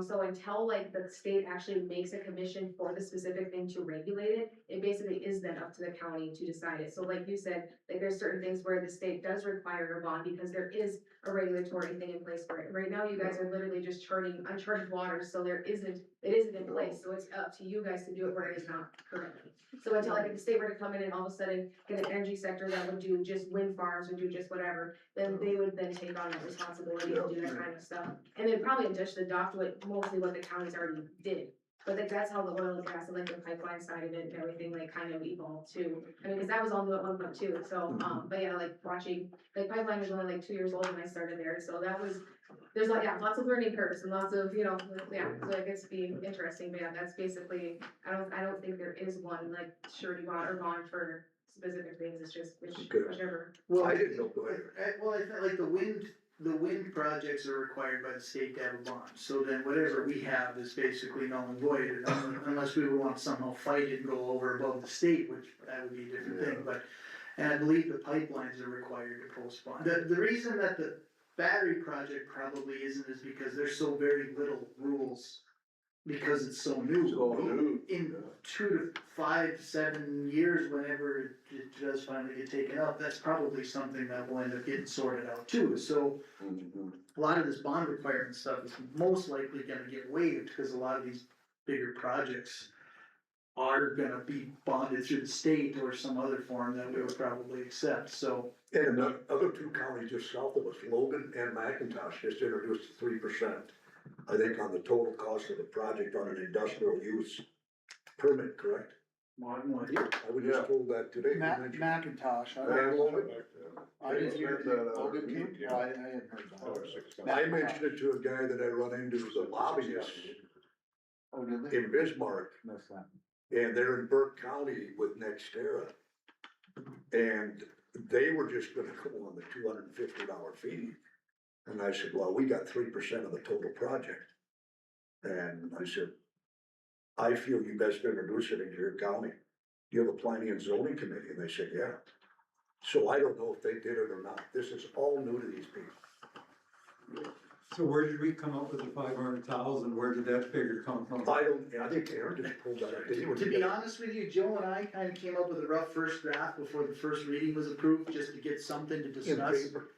So until like the state actually makes a commission for the specific thing to regulate it, it basically is then up to the county to decide it. So like you said, like there's certain things where the state does require a bond because there is a regulatory thing in place for it. Right now, you guys are literally just charting uncharted waters, so it isn't in place, so it's up to you guys to do it where it is not currently. So until like if the state were to come in and all of a sudden get an energy sector that would do just wind farms or do just whatever, then they would then take on that responsibility and do that kind of stuff. And they'd probably just adopt mostly what the counties already did. But like that's how the oil and gas and like the pipeline side of it and everything like kind of evolved too. I mean, cause that was all new at one point too, so, but yeah, like watching, like pipeline was only like 2 years old when I started there, so that was, there's like, yeah, lots of learning curves and lots of, you know, yeah, so it gets to be interesting, but yeah, that's basically, I don't think there is one like surety bond or bond for specific things, it's just whichever. Well, I didn't know that. Well, I felt like the wind projects are required by the state to have a bond, so then whatever we have is basically null and void, unless we would want to somehow fight it and go over above the state, which that would be a different thing, but. And I believe the pipelines are required to post bond. The reason that the battery project probably isn't is because there's so very little rules, because it's so new. It's all new. In 2 to 5, 7 years, whenever it does finally get taken up, that's probably something that will end up getting sorted out too. So a lot of this bond requirement stuff is most likely gonna get waived, because a lot of these bigger projects are gonna be bonded through the state or some other form that we would probably accept, so. And the other two counties just south of us, Logan and McIntosh, just introduced 3%. I think on the total cost of the project on an industrial use permit, correct? I have no idea. I was just told that today. You mentioned- Macintosh, And Logan? I didn't hear Heard that that, out. Logan too? Yeah. I hadn't heard that. I mentioned it to a guy that I run into as a lobbyist Oh, did they? in Bismarck, Missed that. and they're in Burke County with NextEra. And they were just gonna go on the $250 fee. And I said, well, we got 3% of the total project. And I said, I feel you best introduce it into your county. Do you have a planning and zoning committee? And they said, yeah. So I don't know if they did it or not. This is all new to these people. So where did we come up with the 500,000? Where did that figure come from? I think Aaron just pulled that out. Did he? To be honest with you, Joe and I kinda came up with a rough first draft before the first reading was approved, just to get something to In discuss. paper.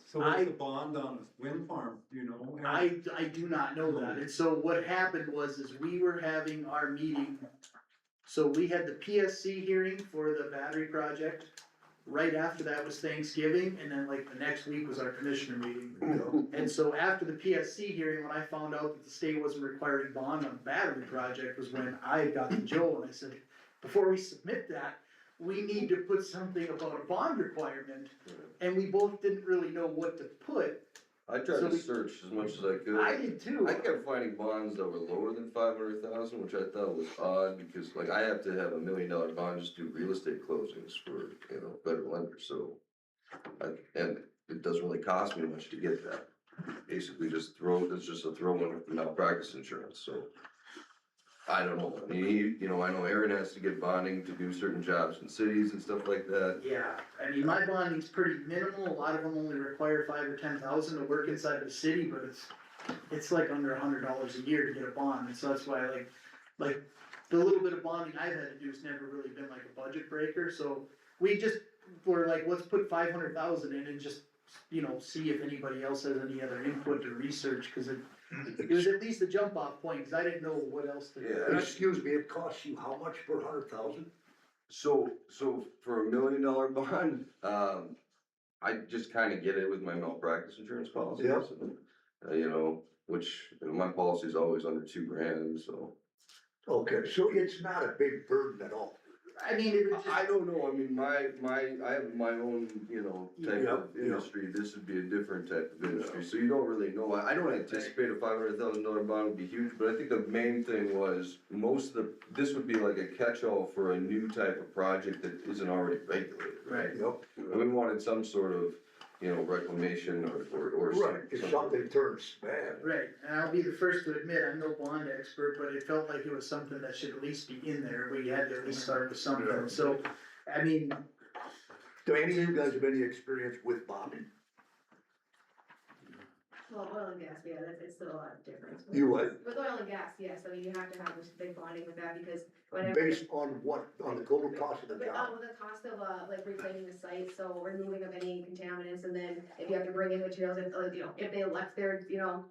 So what's the bond on a wind farm, you know? I do not know that, and so what happened was, is we were having our meeting, so we had the PSC hearing for the battery project. Right after that was Thanksgiving, and then like the next week was our commissioner meeting. And so after the PSC hearing, when I found out that the state wasn't requiring bond on the battery project, was when I got to Joe and I said, before we submit that, we need to put something about a bond requirement, and we both didn't really know what to put. I tried So to we- search as much as I could. I did too. I kept finding bonds that were lower than 500,000, which I thought was odd, because like I have to have $1 million bond just to do real estate closings for, you know, federal lenders, so. And it doesn't really cost me much to get that, basically it's just a throw in for malpractice insurance, so. I don't know, I mean, you know, I know Aaron has to get bonding to do certain jobs in cities and stuff like that. Yeah, I mean, my bonding's pretty minimal, a lot of them only require 5 or 10,000 to work inside of the city, but it's like under $100 a year to get a bond, and so that's why like, the little bit of bonding I've had to do has never really been like a budget breaker, so we just were like, let's put 500,000 in and just, you know, see if anybody else has any other input or research, cause it was at least a jump off point, cause I didn't know what else to do. Yeah. Excuse me, it costs you how much per 100,000? So for $1 million bond, I just kinda get it with my malpractice insurance policy. Yeah. You know, which, you know, my policy is always under $2,000, so. Okay, so it's not a big burden at all. I mean, it was just. I don't know, I mean, I have my own, you know, type Yeah, of yeah. industry, this would be a different type of industry, so you don't really know. I don't anticipate a $500,000 bond would be huge, but I think the main thing was, this would be like a catch-all for a new type of project that isn't already regulated. Right. Yep. And we wanted some sort of, you know, reclamation or. Right, if something turns bad. Right, and I'll be the first to admit, I'm no bond expert, but it felt like it was something that should at least be in there, we had to at least start with something, so, I mean, Do any of you guys have any experience with bonding? Well, oil and gas, yeah, it's still a lot of difference. You what? With oil and gas, yes, I mean, you have to have this big bonding with that, because whenever. Based on what, on the total cost of the job? With the cost of, like reclaiming the site, so removing of any contaminants, and then if you have to bring in materials, if, you know, if they left their, you know,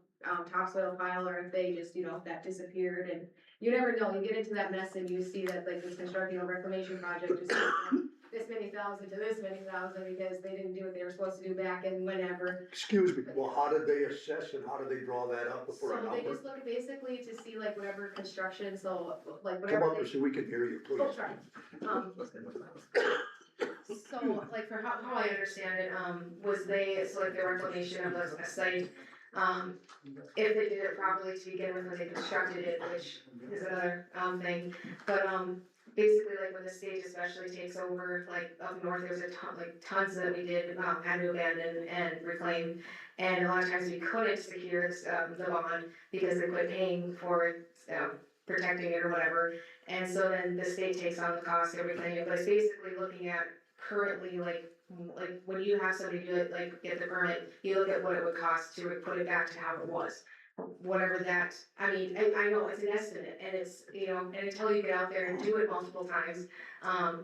topsoil pile, or if they just, you know, if that disappeared, and you never know, you get into that mess and you see that, like, this construction or reclamation project just this many thousand to this many thousand, because they didn't do what they were supposed to do back in whenever. Excuse me, well, how did they assess and how do they draw that up before a So they number? just look basically to see like whatever construction, so like Come whatever on, they. so we can hear you, Oh, please. sorry. So like for how I understand it, was so like the reclamation of a site, if they did it properly to begin with when they constructed it, which is another, thing, but, basically like when the state especially takes over, like up north, there's a ton, like tons that we did, had to abandon and reclaim. And a lot of times we couldn't secure, the bond because they quit paying for, protecting it or whatever. And so then the state takes on the cost of reclaiming, but it's basically looking at currently like when you have somebody do it, like get the permit, you look at what it would cost to put it back to how it was. Whatever that, I mean, I know it's an estimate, and it's, you know, and until you get out there and do it multiple times,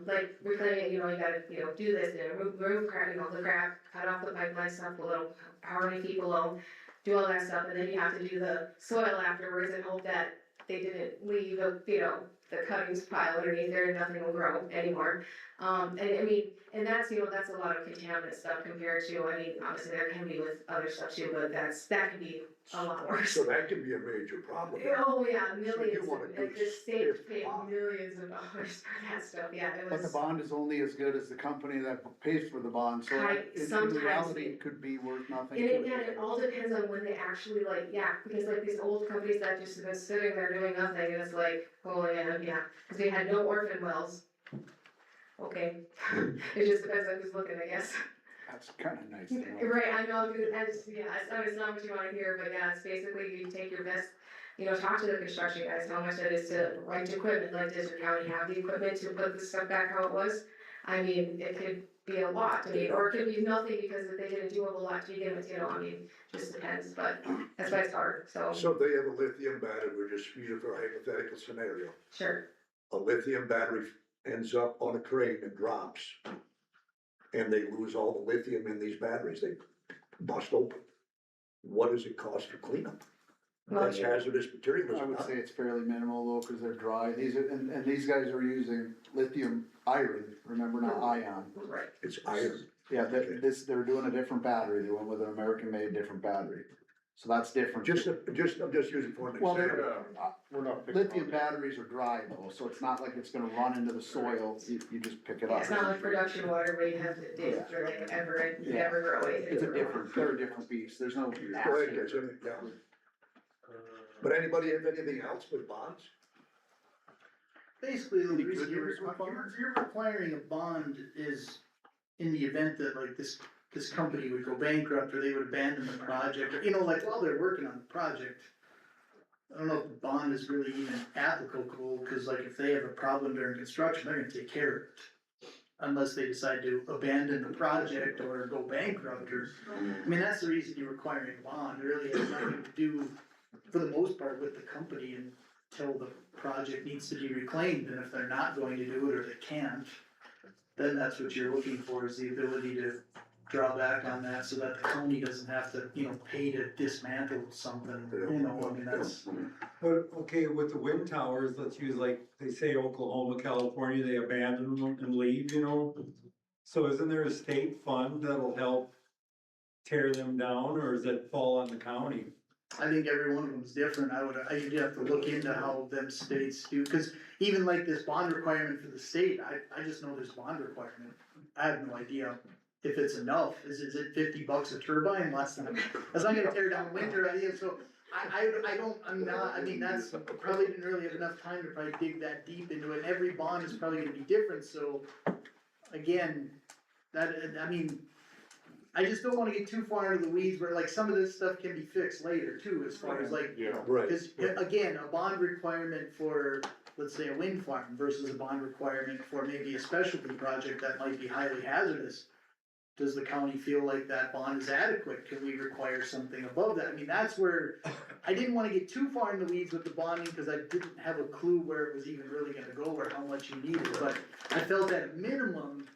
like reclaiming, you know, you gotta, you know, do this, you know, remove crap, you know, the crap, cut off the pipeline stuff below, however many feet below, do all that stuff, and then you have to do the soil afterwards and hope that they didn't leave a, you know, the cuttings pile underneath there and nothing will grow anymore. And I mean, and that's, you know, that's a lot of contaminant stuff compared to, I mean, obviously there can be with other stuff too, but that can be a lot worse. So that can be a major problem. Oh, yeah, millions, wanna do like the state stiff paid bond. millions of dollars for that stuff, yeah, it But the was. bond is only as good as the company that pays for the bond, so Right, in sometimes reality, it- it could be worth nothing. And to again, it all depends on when they actually like, yeah, because like these old companies that just have been sitting there doing nothing, and it's like, oh yeah, cause they had no orphan wells. Okay, it just depends on who's looking, I guess. That's kinda nice to know. Right, I know, it's not what you wanna hear, but yeah, it's basically you take your best, you know, talk to the construction guys, how much it is to rent equipment, like does your county have the equipment to put this stuff back how it was? I mean, it could, be a lot, I mean, or it could be nothing because if they didn't do a whole lot to begin with, you know, I mean, just depends, but that's why it's hard, so, So if they have a lithium battery, we're just using for a hypothetical scenario. sure. A lithium battery ends up on a crane and drops. And they lose all the lithium in these batteries, they bust open. What does it cost for cleanup? That's hazardous material, is I it would not? say it's fairly minimal though, cause they're dry, and these guys are using lithium iron, remember, not ion. Right. It's iron. Yeah, they're doing a different battery, they went with an American-made different battery, so that's different. I'm just using for an Well, example. We're not picking Lithium on- batteries are dry though, so it's not like it's gonna run into the soil, you just pick it Yeah, up. it's not like production water where you have to dig for like ever grow away. It's they're a different beast, there's no. Go ahead, guys, yeah. But anybody have anything else with bonds? Basically, the Any reason good years with bonds? you're requiring a bond is in the event that like this company would go bankrupt or they would abandon the project, or, you know, like while they're working on the project. I don't know if the bond is really even applicable, cause like if they have a problem during construction, they're gonna take care of it. Unless they decide to abandon the project or go bankrupt or, I mean, that's the reason you're requiring a bond, it really has nothing to do, for the most part, with the company until the project needs to be reclaimed, and if they're not going to do it or they can't, then that's what you're looking for, is the ability to draw back on that so that the county doesn't have to, you know, pay to dismantle something, you know, I mean, that's. But, okay, with the wind towers, let's use like, they say Oklahoma, California, they abandon them and leave, you know? So isn't there a state fund that'll help tear them down, or does it fall on the county? I think every one of them's different, you'd have to look into how them states do, cause even like this bond requirement for the state, I just know there's bond requirement. I have no idea if it's enough, is it $50 a turbine, less than, that's not gonna tear down winter, so. I mean, that's, probably didn't really have enough time to probably dig that deep into it, and every bond is probably gonna be different, so. Again, I mean, I just don't wanna get too far into the weeds where like some of this stuff can be fixed later too, as far as like. Yeah. Right. Cause again, a bond requirement for, let's say, a wind farm versus a bond requirement for maybe a specialty project that might be highly hazardous. Does the county feel like that bond is adequate? Can we require something above that? I mean, that's where, I didn't wanna get too far in the weeds with the bonding, cause I didn't have a clue where it was even really gonna go or how much you needed, but I felt at minimum,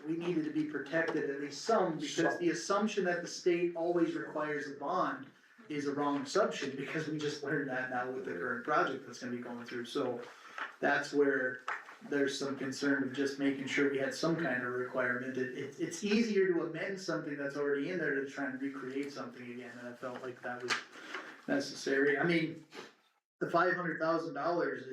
we needed to be protected at least some, because the assumption that the state always requires a bond is a wrong assumption, because we just learned that now with the current project that's gonna be going through, so that's where there's some concern of just making sure we had some kind of requirement. It's easier to amend something that's already in there than trying to recreate something again, and I felt like that was necessary. I mean, the $500,000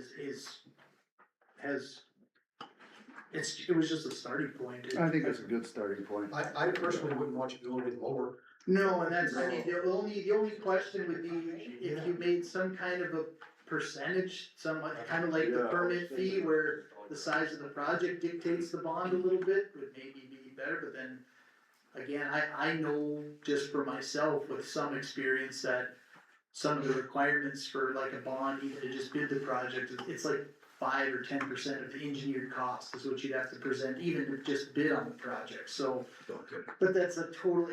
it was just a starting point. I think it's a good starting point. I personally wouldn't want you to go any lower. No, and that's, I mean, the only question would be if you made some kind of a percentage, kind of like the permit fee where the size of the project dictates the bond a little bit, would maybe be better, but then, again, I know just for myself with some experience that some of the requirements for like a bond, even to just bid the project, it's like 5 or 10% of the engineered cost is what you'd have to present, even to just bid on the project, so. Okay. But that's a total,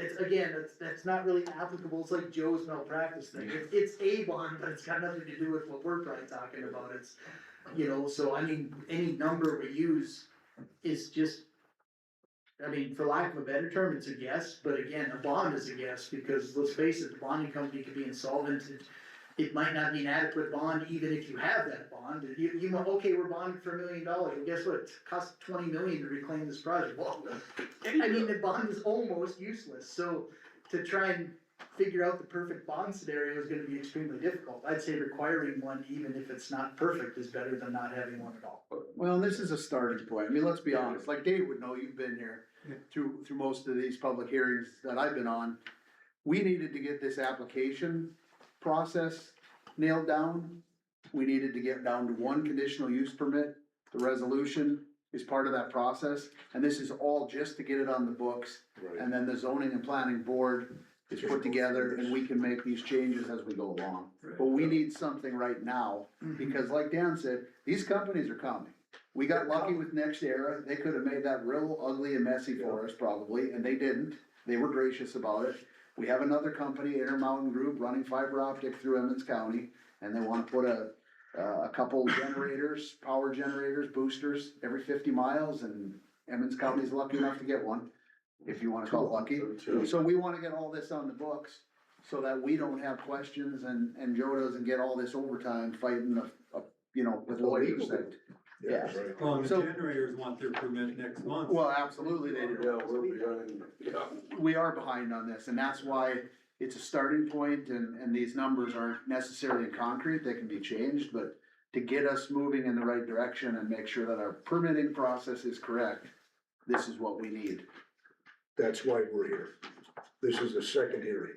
that's not really applicable, it's like Joe's malpractice thing, it's a bond, but it's got nothing to do with what we're probably talking about, it's, you know, so I mean, any number we use is just, I mean, for lack of a better term, it's a guess, but again, a bond is a guess, because let's face it, the bonding company could be insolvent, it might not be an adequate bond, even if you have that bond, you know, okay, we're bonded for $1 million, well, guess what, it costs 20 million to reclaim this project, well, I mean, the bond is almost useless, so to try and figure out the perfect bond scenario is gonna be extremely difficult, I'd say requiring one, even if it's not perfect, is better than not having one at all. Well, this is a starting point, I mean, let's be honest, like Dave would know, you've been here through most of these public hearings that I've been on. We needed to get this application process nailed down, we needed to get down to one conditional use permit, the resolution is part of that process, and this is all just to get it on the books, and then the zoning and planning board is put together, and we can make these changes as we go along. But we need something right now, because like Dan said, these companies are coming. We got lucky with Next Era, they could have made that real ugly and messy for us probably, and they didn't, they were gracious about it. We have another company, Intermountain Group, running fiber optic through Emmons County, and they wanna put a couple generators, power generators, boosters, every 50 miles, and Emmons County's lucky enough to get one, if you wanna call it lucky. So we wanna get all this on the books, so that we don't have questions and Joe doesn't get all this overtime fighting you know, with lawyers that. Yeah. Well, and the So- generators want their permit next month. Well, absolutely they do. Yeah, we're behind, yeah. We are behind on this, and that's why it's a starting point, and these numbers aren't necessarily in concrete, they can be changed, but to get us moving in the right direction and make sure that our permitting process is correct, this is what we need. That's why we're here. This is the second hearing.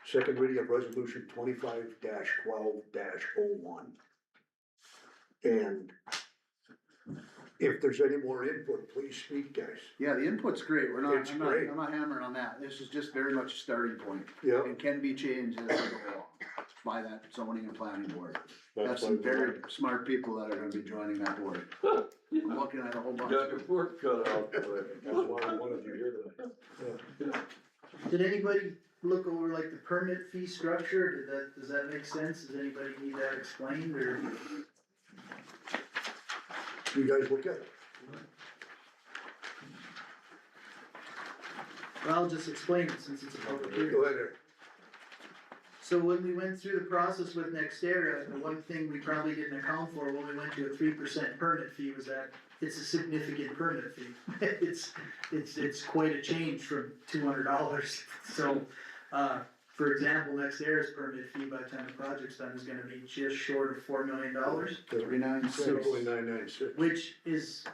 Second reading of resolution 25-12-01. And if there's any more input, please speak, guys. Yeah, the input's great, It's great. I'm not hammering on that, this is just very much a starting point. Yeah. It can be changed as we go along by that zoning and planning board. That's That's why some very smart people that are gonna be joining that board. I'm looking at a whole bunch. Got your work cut out for it. That's why I wanted you here tonight. Did anybody look over like the permit fee structure? Does that make sense? Does anybody need that explained or? You guys look at it. Well, I'll just explain it since it's a public hearing. Go ahead, Eric. So when we went through the process with NextEra, the one thing we probably didn't account for when we went to a 3% permit fee was that it's a significant permit fee. It's quite a change from $200. So, for example, NextEra's permit fee by the time the project's done is gonna be just short of $4 million. 396. 7.996. Which is,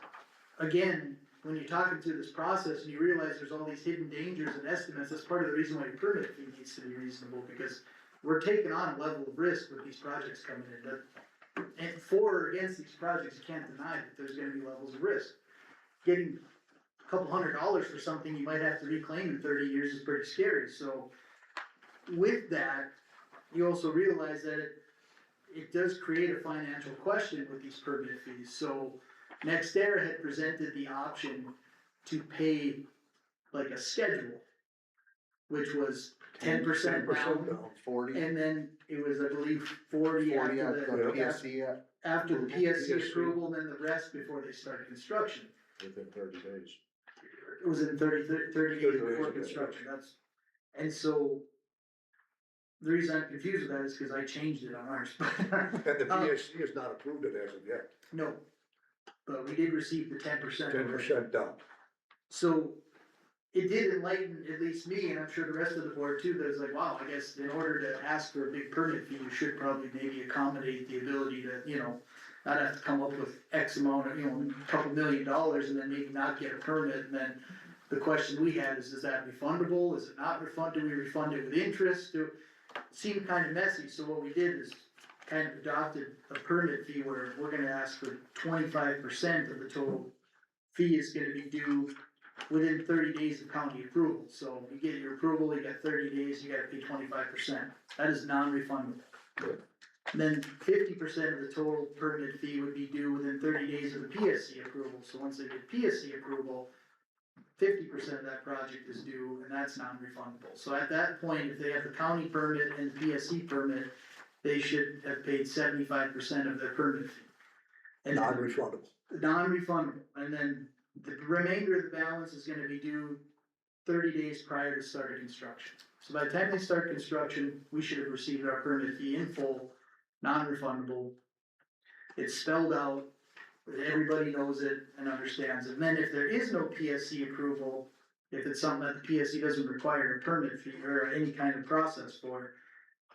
again, when you're talking through this process and you realize there's all these hidden dangers and estimates, that's part of the reason why your permit fee needs to be reasonable, because we're taking on a level of risk with these projects coming in, and for or against these projects, you can't deny that there's gonna be levels of risk. Getting a couple $100 for something you might have to reclaim in 30 years is pretty scary, so with that, you also realize that it does create a financial question with these permit fees, so NextEra had presented the option to pay like a schedule, which was 10% down, 40. and then it was, I believe, 40 40 after after the, PSC, after the PSC PSC. approval, and then the rest before they started construction. Within 30 days. It was in 30 days 30 before days. construction, and so the reason I'm confused with that is because I changed it on ours. And the PSC has not approved it as of yet. No, but we did receive the 10%. 10% down. So it did enlighten at least me, and I'm sure the rest of the board too, that it's like, wow, I guess in order to ask for a big permit fee, you should probably maybe accommodate the ability to, not have to come up with X amount of, a couple $1 million and then maybe not get a permit, and then the question we had is that refundable, is it not refunded, do we refund it with interest, it seemed kind of messy, so what we did is kind of adopted a permit fee where we're gonna ask for 25% of the total fee is gonna be due within 30 days of county approval. So you get your approval, you got 30 days, you gotta pay 25%. That is non-refundable. Then 50% of the total permit fee would be due within 30 days of the PSC approval. So once they get PSC approval, 50% of that project is due, and that's non-refundable. So at that point, if they have the county permit and the PSC permit, they should have paid 75% of their permit fee. And then- Non-refundable. non-refundable, and then the remainder of the balance is gonna be due 30 days prior to starting construction. So by the time they start construction, we should have received our permit fee in full, non-refundable. It's spelled out, everybody knows it and understands it. And then if there is no PSC approval, if it's something that the PSC doesn't require a permit fee or any kind of process for,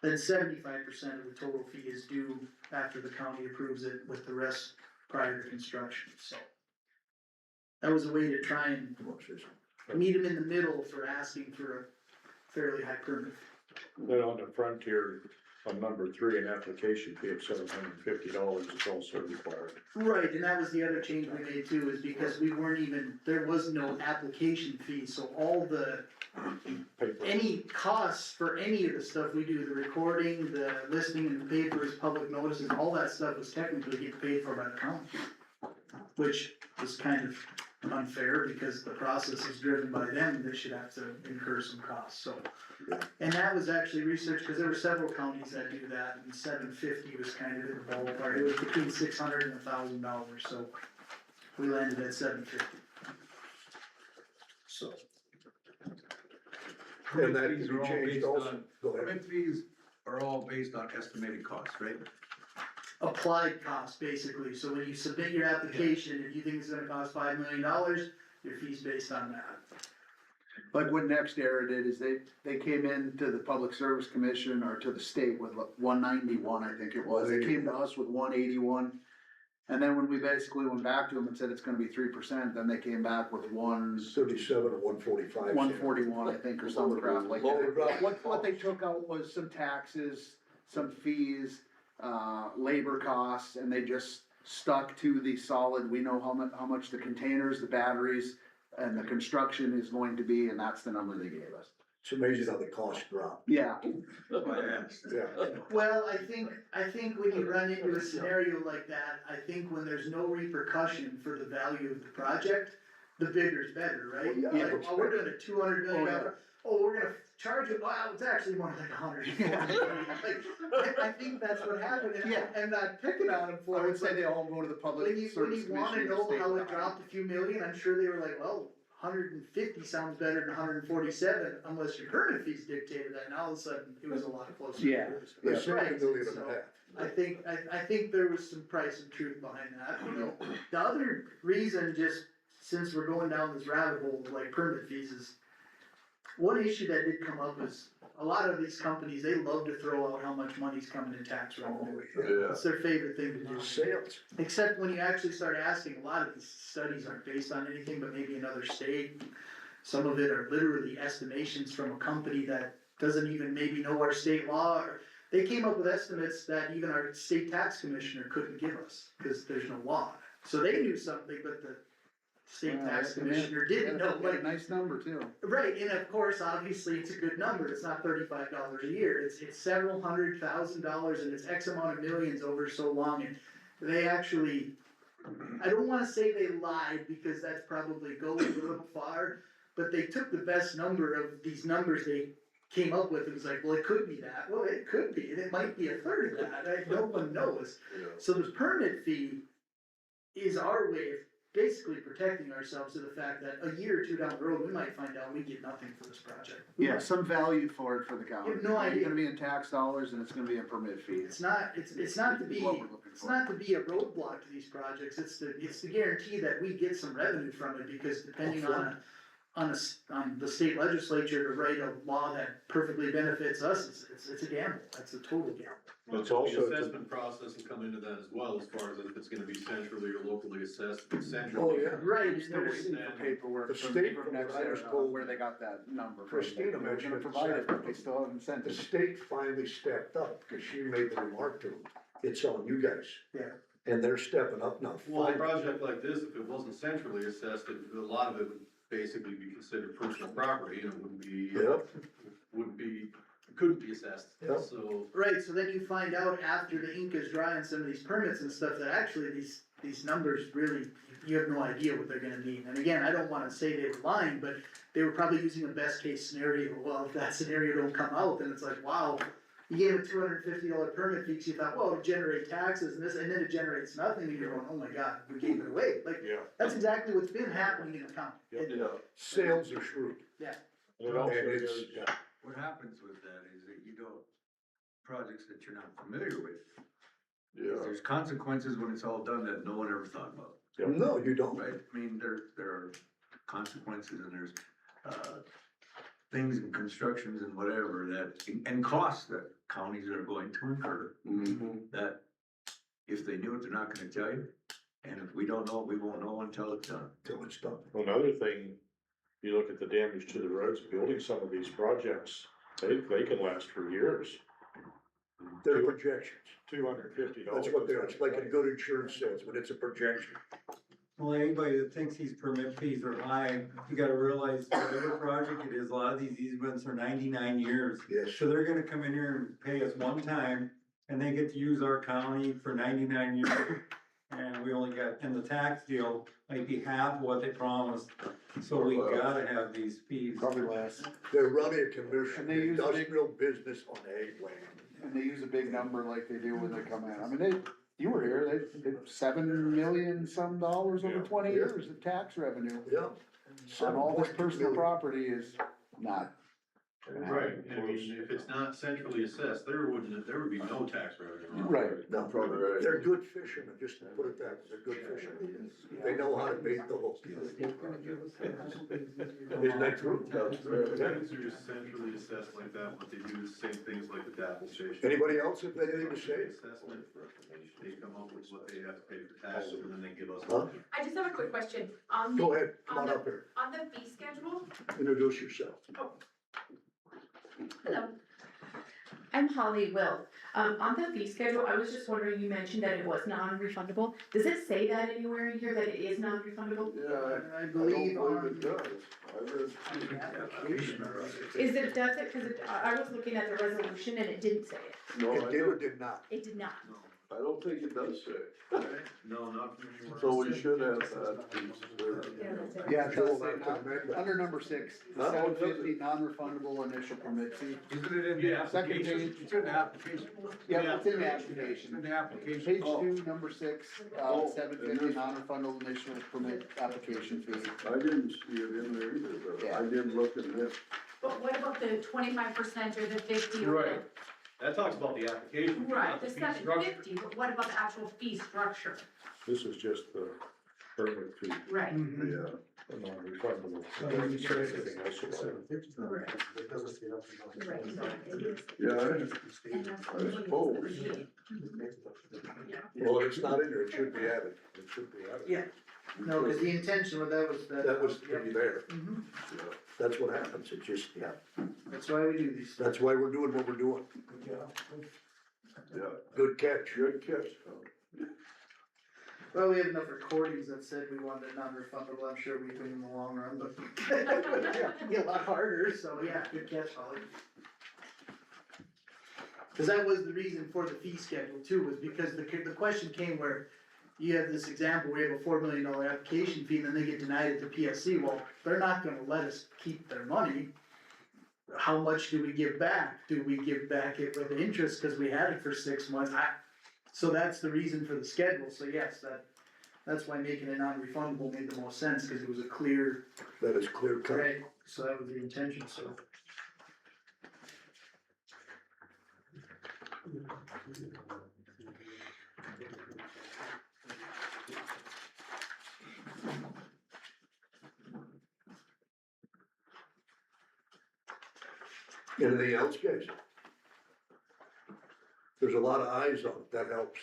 then 75% of the total fee is due after the county approves it, with the rest prior to construction, so. That was a way to try and meet them in the middle for asking for a fairly high permit. Then on the frontier, on number 3, an application fee of $750 is also required. Right, and that was the other change we made too, is because we weren't even, there was no application fee, so all the, Paper. any costs for any of the stuff we do, the recording, the listing in the papers, public notices, all that stuff was technically getting paid for by the county. which is kind of unfair because the process is driven by them, they should have to incur some costs, so. And that was actually researched, cause there were several counties that do that, and $750 was kind of in the ballpark, it was between $600 and $1,000, so we landed at $750. So, And that Fees can are be all changed based also. on- Go ahead. Permit fees are all based on estimated costs, right? applied cost, basically, so when you submit your application, if you think it's gonna cost $5 million, your fee's based on that. Like what Next Era did is they came in to the Public Service Commission or to the state with 191, I think it was. They came to us with 181. And then when we basically went back to them and said it's gonna be 3%, then they came back with 37 or 145. 141, I think, or some crap like that. What they took out was some taxes, some fees, labor costs, and they just stuck to the solid, we know how much the containers, the batteries, and the construction is going to be, and that's the number they gave us. It's amazing how the costs drop. Yeah, Yeah. Well, I think when you run into a scenario like that, I think when there's no repercussion for the value of the project, the bigger's better, right? Yeah. Like, oh, we're doing a $200 million, we're gonna charge it, wow, it's actually more like 140. Like, I think that's what happened, and Yeah. I'm not picking on them I for it. would say they all go to the Public When you Service Commission. wanna and know state how it level. dropped a few million, I'm sure they were like, well, 150 sounds better than 147, unless your permit fees dictated that, and all of a sudden, it was a lot closer. Yeah. They Yeah. saved $1.5 million. I think there was some price and truth behind that, you know. The other reason, just since we're going down this rabbit hole of like permit fees, is one issue that did come up is a lot of these companies, they love to throw out how much money's coming in tax revenue. Yeah. It's their favorite thing to do. Sales. Except when you actually start asking, a lot of these studies aren't based on anything but maybe another state. Some of it are literally estimations from a company that doesn't even maybe know our state law, or they came up with estimates that even our state tax commissioner couldn't give us, cause there's no law. So they knew something, but the state tax commissioner didn't know, Got a like, nice number too. right, and of course, obviously, it's a good number, it's not $35 a year, it's several $100,000 and it's X amount of millions over so long, and they actually, I don't wanna say they lied, because that's probably going a little far, but they took the best number of these numbers they came up with, and was like, well, it could be that, well, it could be, and it might be a third of that, right? No one knows. So the permit fee is our way of basically protecting ourselves to the fact that a year or two down the road, we might find out we get nothing for this project. Yeah, some value for it for the county. You have no idea. It's gonna be in tax dollars and it's gonna be a permit fee. It's not to be, What we're looking it's for. not to be a roadblock to these projects, it's to guarantee that we get some revenue from it, because depending on the state legislature to write a law that perfectly benefits us, it's a gamble, it's a total gamble. It's also- The assessment process will come into that as well, as far as if it's gonna be centrally or locally assessed, Oh, centrally. yeah. Right, I'm and still there's, waiting for paperwork The from state, from Next I was Era, told- where they got that number from. Christina They were mentioned gonna it provide it, but Saturday. they still haven't sent The it. state finally stepped up, because she made the remark to them, it's on you guys. Yeah. And they're stepping up now. Well, a project like this, if it wasn't centrally assessed, a lot of it would basically be considered personal property, and it Yep. couldn't be assessed, Yep. so. right, so then you find out after the ink is dry on some of these permits and stuff, that actually these numbers really, you have no idea what they're gonna mean. And again, I don't wanna say they were lying, but they were probably using a best case scenario. Well, if that scenario don't come out, then it's like, wow, you gave a $250 permit fee, 'cause you thought, well, it'll generate taxes and this, and then it generates nothing, and you're going, oh my god, we gave it away. Like, Yeah. that's exactly what's been happening in the county. Yeah. Sales are shrewd. And it also And it's- does- yeah. What happens with that is that you don't, projects that you're not familiar with, Yeah. there's consequences when it's all done that no one ever thought about, No, you don't. right? I mean, there are consequences and there's, things in constructions and whatever that, and costs that counties are going to incur, Mhm. that if they knew it, they're not gonna tell you. And if we don't know, we won't know until it's done. Till it's done. Another thing, you look at the damage to the roads, building some of these projects, they can last for years. They're projections. $250. That's what they are. It's like a good insurance salesman. It's a projection. Well, anybody that thinks these permit fees are high, you gotta realize whatever project it is, a lot of these easements are 99 years. Yes. So they're gonna come in here and pay us one time, and they get to use our county for 99 years. and we only got, and the tax deal might be half what they promised, so we gotta have these fees. Probably less. They're running a commercial, And they use a big- industrial business on ag land. And they use a big number like they do when they come in. I mean, you were here, they 7 million some dollars over 20 years of tax revenue. Yeah. On all this 7.2 personal million. property is not. Right, I mean, if it's not centrally assessed, there would be no tax revenue. Right. No, Probably right. they're good fishermen, just to put it that way, they're good fishermen. They know how to bait the hook. Isn't that true? That's right. Taxes are just centrally assessed like that, but they do the same things like the DAP station. Anybody else have anything to say? Assessment, they come up with what they have to pay for taxes, and then they give us. Huh? I just have a quick question, Go ahead, come on up here, on the fee schedule, introduce yourself. Hello. I'm Holly Will. On the fee schedule, I was just wondering, you mentioned that it was non-refundable. Does it say that anywhere in here that it is non-refundable? Yeah, I I believe don't on. believe it does. I read. Is it, does it, cause I was looking at the resolution and it didn't say it. No, It I did or don't, did not? It did not. I don't think it does say. No, not from anywhere. So we should have that piece there. Yeah, it does Joel, say that's non- amendment. under number 6, Huh? 750 non-refundable initial permit fee. Isn't it in the Yeah. Second application? page. It's in the application. Yeah, it's in the It's application. in the application. Page Oh. 2, number 6, Oh, 750 and non-refundable initial permit application fee. I didn't see it in there either, but Yeah. I did look at it. but what about the 25% or the 50? or Right. That talks about the application. the- not Right, the fee structure. 750, but what about the actual fee structure? This is just the permit fee, Right. Yeah. non-refundable. It doesn't say anything else about it. Right, exactly. Yeah, I And that's I what it is, suppose. the fee. Well, it's not in there, it should be added, it should be added. Yeah. No, cause the intention with that was that. That was to be there, Mhm. that's what happens, it just, yeah, That's why we do these. that's why we're doing what we're doing. yeah, Good catch. good catch. Well, we have enough recordings that said we wanted it non-refundable, I'm sure we could in the long run, but it'd be a lot harder, so yeah, good catch, Holly. Cause that was the reason for the fee schedule too, was because the question came where you have this example, we have a $4 million application fee, and then they get denied at the PSC, well, they're not gonna let us keep their money. How much do we give back? Do we give back it with interest, cause we had it for 6 months? So that's the reason for the schedule, so yes, that's why making it non-refundable made the most sense, cause it was a clear, That is clear cut. right, so that was the intention, so. Anything else, guys? There's a lot of eyes on it, that helps.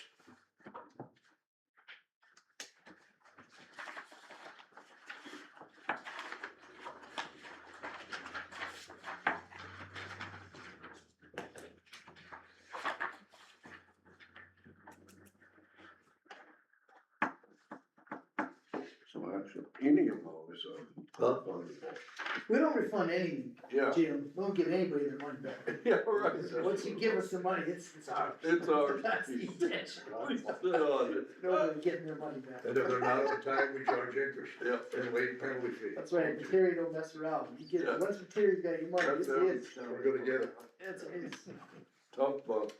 So actually, any of those Huh? We don't refund anything, yeah, Jim, we don't give anybody their money back. yeah, right. Once you give us the money, it's ours. It's ours. That's the intention. We sit on it. Nobody getting their money back. And if they're not on time, we charge interest. Yeah. And late penalty fee. That's right, Terry don't mess around, you get, Yeah. once Terry's got your money, it's That's his. We're gonna get it. It's his. Tough bucks,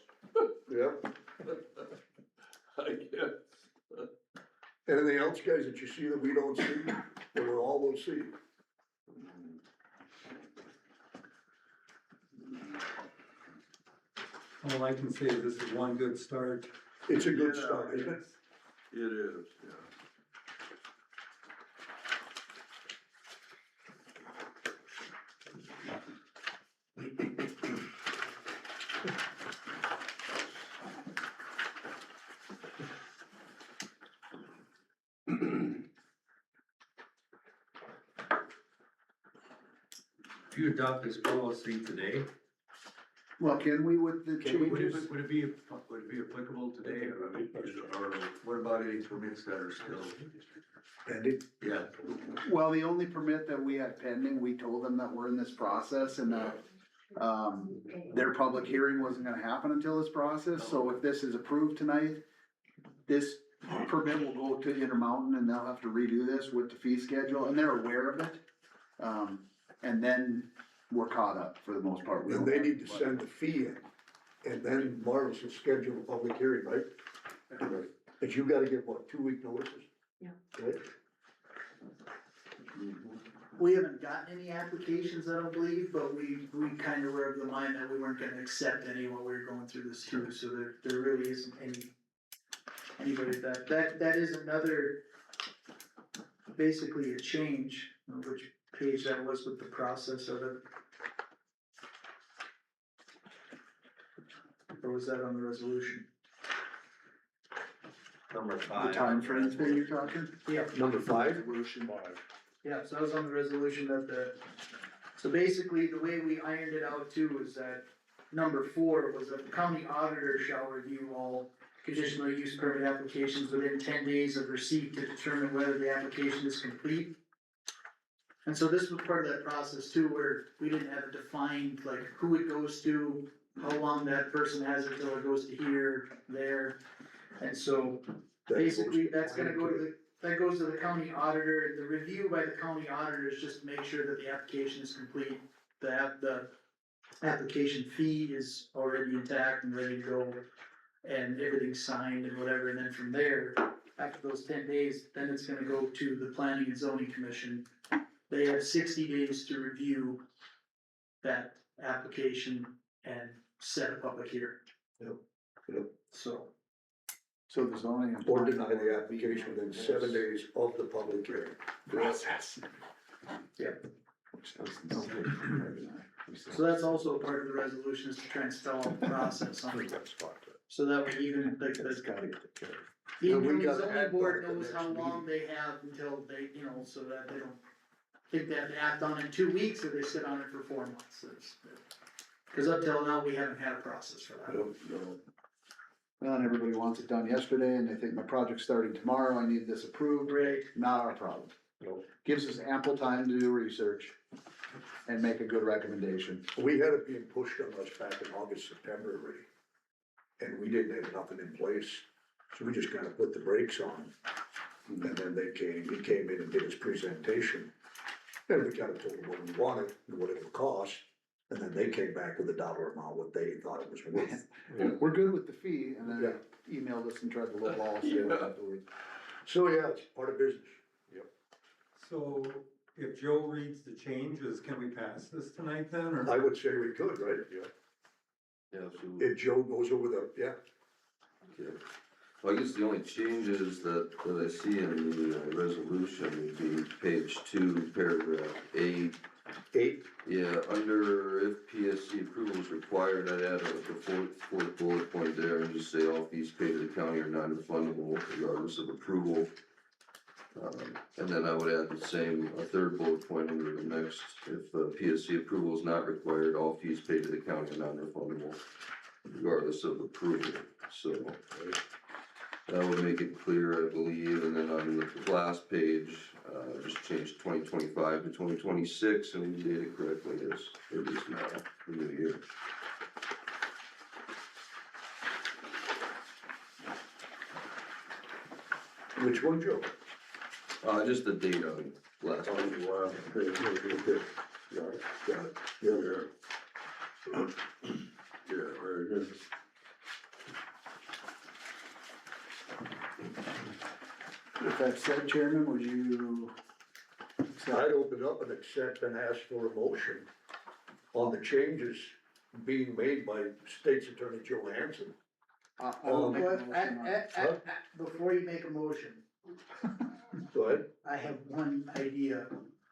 Yep. I guess. Anything else, guys, that you see that we don't see, that we're all will see? All I can say is this is one good start. It's a good Yeah, start, isn't it? It is, yeah. If you adopt this policy today, Well, can we with the would changes? would it be applicable today, or what about any permits that are still? Andy? Yeah. Well, the only permit that we had pending, we told them that we're in this process and that, their public hearing wasn't gonna happen until this process, so if this is approved tonight, this permit will go to Intermountain and they'll have to redo this with the fee schedule, and they're aware of it. And then we're caught up for the most part. We Then don't they have- need to send the fee in, and then Marlis will schedule a public hearing, right? But you gotta give, what, 2-week notices? Yeah. Right? We haven't gotten any applications, I don't believe, but we kinda were of the mind that we weren't gonna accept any while we were going through this too, so there really isn't anybody that is another, basically a change, which page that was with the process of it. Or was that on the resolution? Number The 5. timeframes thing you're talking? Yeah. Number 5? Resolution. Yeah, so I was on the resolution that so basically, the way we ironed it out too was that number 4 was that the county auditor shall review all conditional use permit applications within 10 days of receipt to determine whether the application is complete. And so this was part of that process too, where we didn't have it defined, like who it goes to, how long that person has until it goes to here, there. And so basically, that's gonna go to that goes to the county auditor. The review by the county auditor is just to make sure that the application is complete. The application fee is already intact and ready to go, and everything's signed and whatever, and then from there, after those 10 days, then it's gonna go to the planning and zoning commission. They have 60 days to review that application and set a public hearing. Yep. So the zoning. Or deny the application within 7 days of the public hearing. Process. So that's also a part of the resolution, is to try and spell out the process on it. So that way even, like, That's the gotta get taken care of. the And we incoming gotta zoning act board on it the knows next how long they have until they, so that they don't think they have to act on it in 2 weeks, or they sit on it for 4 months. Cause up till now, we haven't had a process for that. Well, and everybody wants it done yesterday, and they think my project's starting tomorrow, I need this approved. Right. Not our problem. Nope. Gives us ample time to do research and make a good recommendation. We had it being pushed on us back in August, September already. And we didn't have nothing in place, so we just kinda put the brakes on. And then he came in and did his presentation. And we kinda told him what we wanted and what it would cost. And then they came back with a dollar amount, what they thought it was worth. We're good with the fee, and then Yeah. they emailed us and tried to lowball us afterwards. So, yeah, it's part of business. So if Joe reads the changes, can we pass this tonight then, or? I would say we could, right? Yeah, absolutely. If Joe goes over the, Okay. Well, I guess the only changes that I see in the resolution would be page 2, paragraph 8. 8, Yeah, under if PSC approval is required, I'd add like a fourth bullet point there and just say all fees paid to the county are non-refundable regardless of approval. And then I would add a third bullet point under the next, if PSC approval is not required, all fees paid to the county are non-refundable regardless of approval, so. That would make it clear, I believe, and then on the last page, just change 2025 to 2026, and we did it correctly as it is now, the new year. which one, Joe? Just the date on last Oh, page. wow, okay. Got it, yeah. Yeah, very good. With that said, Chairman, would you? I'd open up and accept and ask for a motion on the changes being made by State's Attorney Joe Hanson. I'll make a But motion on it. before you make a motion, Go ahead, I have one idea.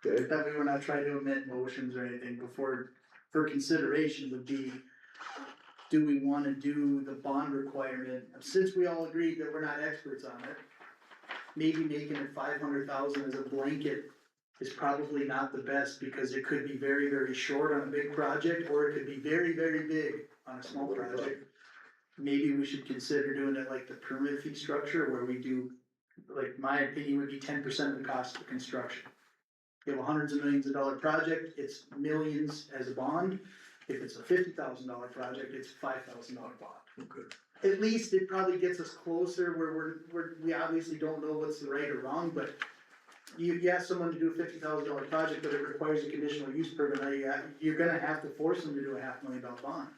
okay? That we were not trying to amend motions or anything for consideration would be, do we wanna do the bond requirement, since we all agreed that we're not experts on it, maybe making it 500,000 as a blanket is probably not the best, because it could be very, very short on a big project, or it could be very, very big on a small project. Maybe we should consider doing it like the permit fee structure, where we do, like, my opinion would be 10% of the cost of construction. You have hundreds of millions of dollar project, it's millions as a bond, If it's a $50,000 project, it's $5,000 bond. Okay. At least it probably gets us closer where we obviously don't know what's the right or wrong, but you ask someone to do a $50,000 project, but it requires a conditional use permit, now you're gonna have to force them to do a $500,000 bond.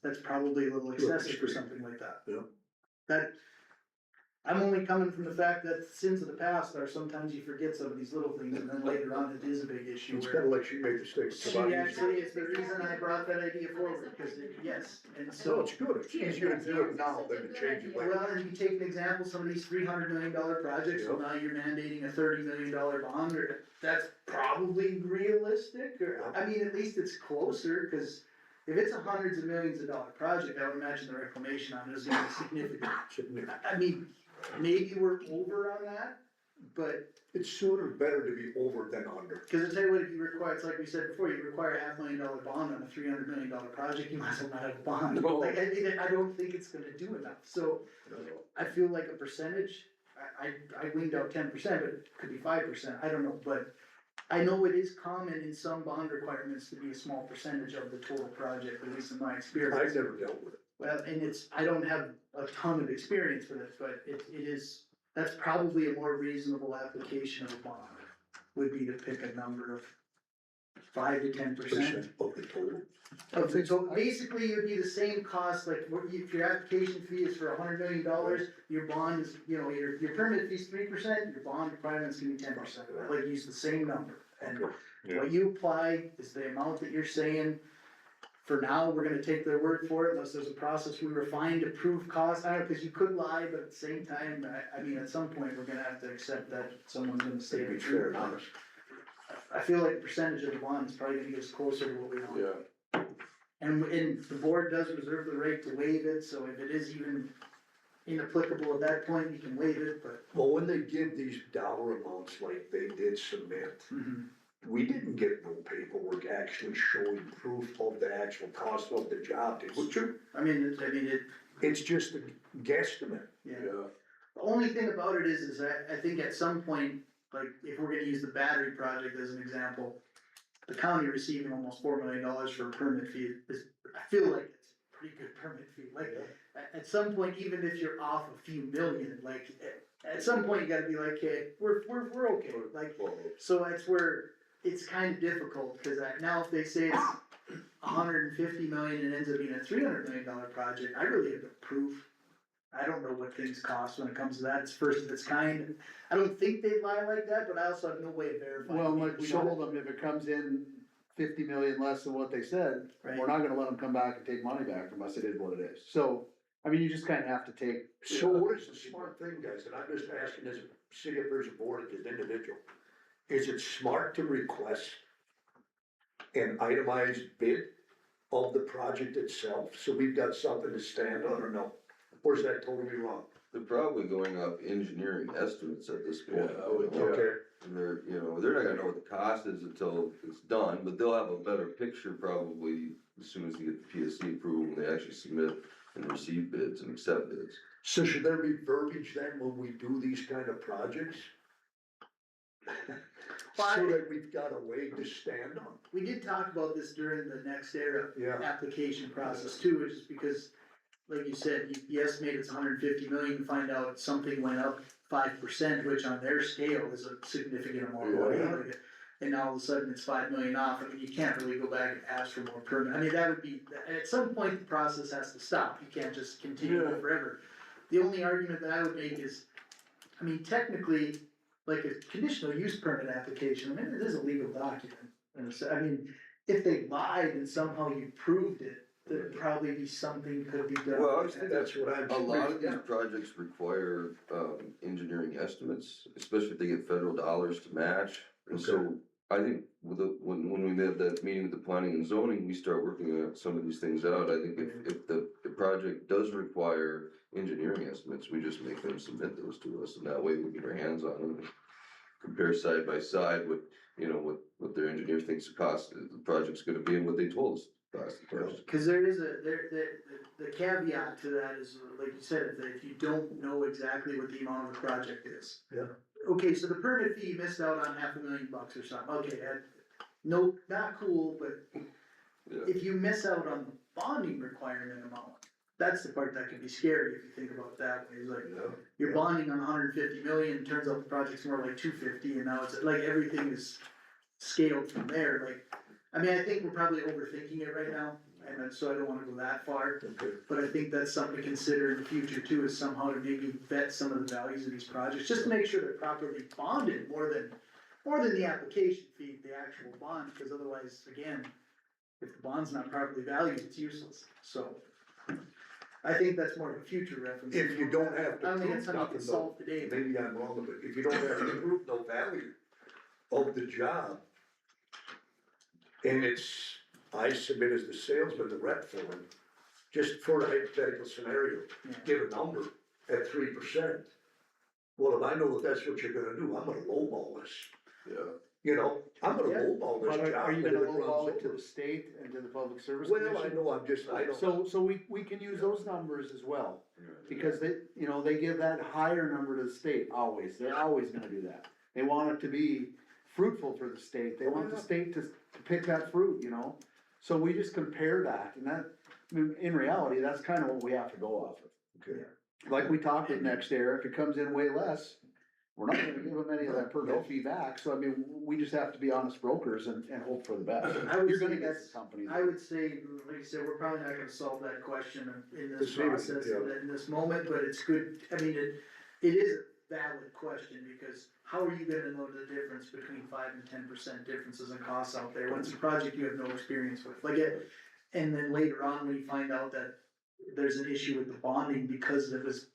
That's probably a little excessive for something like that. Yeah. That, I'm only coming from the fact that sins of the past are sometimes you forget some of these little things, and then later on it is a big issue. It's where- kinda like she made the statement. She actually is the reason I brought that idea forward, because yes, and So so. it's good, it's easier to do it now than to change it later. Well, and you take an example, some of these $300 million projects, so now you're mandating a $30 million bond, or that's probably realistic, or, I mean, at least it's closer, cause if it's a hundreds of millions of dollar project, I would imagine the reclamation on it is gonna be significant. I mean, maybe we're over on that, but, It's sooner better to be over than under. cause I tell you what, if you require, it's like we said before, you require a $500,000 bond on a $300 million project, you might as well not have a bond. No. Like, I mean, I don't think it's gonna do enough, so I feel like a percentage, I leaned out 10%, but it could be 5%, I don't know, but I know it is common in some bond requirements to be a small percentage of the total project, at least in my experience. I've never dealt with it. Well, and I don't have a ton of experience with it, but it is, that's probably a more reasonable application of a bond, would be to pick a number of 5 to 10%. Of the total. Of the total, basically, it would be the same cost, like, if your application fee is for $100 million, your bond is, you know, your permit fee's 3%, your bond requirement's gonna be 10%, like, use the same number. And Yeah. what you apply is the amount that you're saying. For now, we're gonna take their word for it unless there's a process we refine to prove cost, I don't know, cause you could lie, but at the same time, I mean, at some point, we're gonna have to accept that someone's gonna say the Fair truth. enough. I feel like a percentage of the bond is probably gonna get us closer to what we want. Yeah, And the board does reserve the right to waive it, so if it is even inapplicable at that point, you can waive it, but. Well, when they give these dollar amounts like they did submit, we didn't get no paperwork actually showing proof of the actual cost of the job, did we? I mean, It's just a guesstimate. yeah. yeah. The only thing about it is I think at some point, like, if we're gonna use the battery project as an example, the county receiving almost $4 million for a permit fee is, I feel like it's a pretty good permit fee, like, at some point, even if you're off a few million, like, at some point, you gotta be like, okay, we're okay, like, so that's where it's kinda difficult, cause now if they say it's 150 million and it ends up being a $300 million project, I really have to prove. I don't know what things cost when it comes to that, it's first of its kind, I don't think they'd lie like that, but I also have no way of verifying. Well, like we We don't- told them, if it comes in 50 million less than what they said, Right. we're not gonna let them come back and take money back from us, it is what it is. So, I mean, you just kinda have to take. So what is the smart thing, guys, and I'm just asking as a city affairs board, as an individual, is it smart to request an itemized bid of the project itself, so we've got something to stand on, or no? Or is that totally wrong? They're probably going off engineering estimates at this point. Yeah, I would- yeah. Okay, And they're, you know, they're not gonna know what the cost is until it's done, but they'll have a better picture probably as soon as they get the PSC approval, when they actually submit and receive bids and accept bids. so should there be verbiage then when we do these kind of projects? So that we've got a leg to stand on? We did talk about this during the next era Yeah. application process too, which is because, like you said, you estimate it's 150 million, you find out something went up 5%, which on their scale is a significant amount of money. Yeah. Like, and now all of a sudden it's 5 million off, I mean, you can't really go back and ask for more permit, I mean, that would be, at some point, the process has to stop, you can't just continue it forever. The only argument that I would make is, I mean, technically, like a conditional use permit application, I mean, it is a legal document. And so, I mean, if they lied and somehow you proved it, there'd probably be something could be done. Well, I was thinking That's what I'm. a lot of these projects require, engineering estimates, especially if they get federal dollars to match. And so I think when we had that meeting with the planning and zoning, we start working on some of these things out. I think if the project does require engineering estimates, we just make them submit those to us, and that way we get our hands on them. And compare side by side what, you know, what their engineer thinks the cost of the project's gonna be and what they told us the cost of the project. Cause there is the caveat to that is, like you said, that if you don't know exactly what the amount of the project is. Yeah. Okay, so the permit fee, you missed out on $500,000 or something, okay, no, not cool, but if you miss out on the bonding requirement amount, that's the part that can be scary if you think about it that way, is like, you're bonding on 150 million, turns out the project's more like 250, and now it's like everything is scaled from there, like, I mean, I think we're probably overthinking it right now, and then, so I don't wanna go that far. But I think that's something to consider in the future too, is somehow to maybe vet some of the values of these projects, just to make sure they're properly bonded more than the application fee, the actual bond, because otherwise, again, if the bond's not properly valued, it's useless, so. I think that's more of a future reference. If you don't have to I don't think prove it's something you can nothing, solve today, but maybe I'm wrong, but if you don't have to prove no value of the job, and it's, I submit as the salesman, the rep for him, just for a hypothetical scenario, give a number at 3%. Well, if I know that that's what you're gonna do, I'm gonna lowball this, Yeah. you know, I'm gonna Yeah. lowball this But job. are you that gonna it runs lowball it to over. the state and to the public service Well, commission? I know, I don't. So we can use those numbers as well, because they, you know, they give that higher number to the state always, they're always gonna do that. They want it to be fruitful for the state, they want the state to pick that fruit, you know? So we just compare that, and that, I mean, in reality, that's kinda what we have to go off of. Okay. Like we talked with Next Air, if it comes in way less, we're not gonna give them any of that permit fee back, so I mean, we just have to be honest brokers and hope for the best. I would You're say gonna get that's, some companies. I would say, like you said, we're probably not gonna solve that question in this This is, process, yeah. in this moment, but it's good, I mean, it is a valid question, because how are you gonna know the difference between 5 and 10% differences in costs out there, when it's a project you have no experience with, like it, and then later on, when you find out that there's an issue with the bonding because it was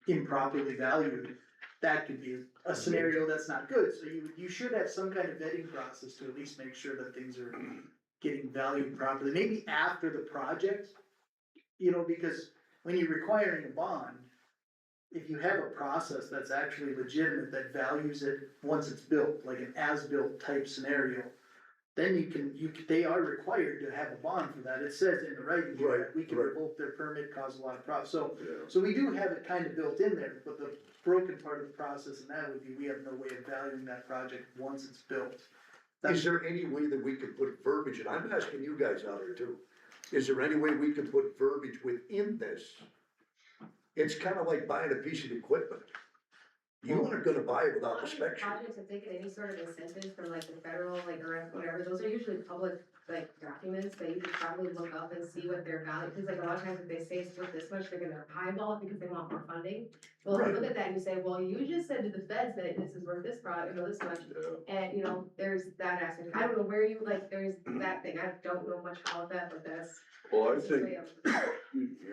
improperly valued, that could be a scenario that's not good, so you should have some kind of vetting process to at least make sure that things are getting valued properly, maybe after the project. You know, because when you're requiring a bond, if you have a process that's actually legitimate, that values it once it's built, like an as-built type scenario, then they are required to have a bond for that, it says in the writing here that we can Right. revoke their permit, cause a lot of problems, so we do have it kind of built in there, but the broken part of the process in that would be, we have no way of valuing that project once it's built. Is there any way that we could put verbiage, and I'm asking you guys out there too, is there any way we can put verbiage within this? It's kinda like buying a piece of equipment. You aren't gonna buy it without inspection. Projects, if they get any sort of incentives from like the federal, like, or whatever, those are usually public, like, documents that you could probably look up and see what their value, cause like a lot of times if they say it's worth this much, they're gonna highball it because they want more funding. Well, if you look at that and you say, well, you just said to the feds that this is worth this product, this much, and, you know, there's that aspect, I don't know where you, like, there's that thing, I don't know much about that, but that's. Well, I that's think, way up.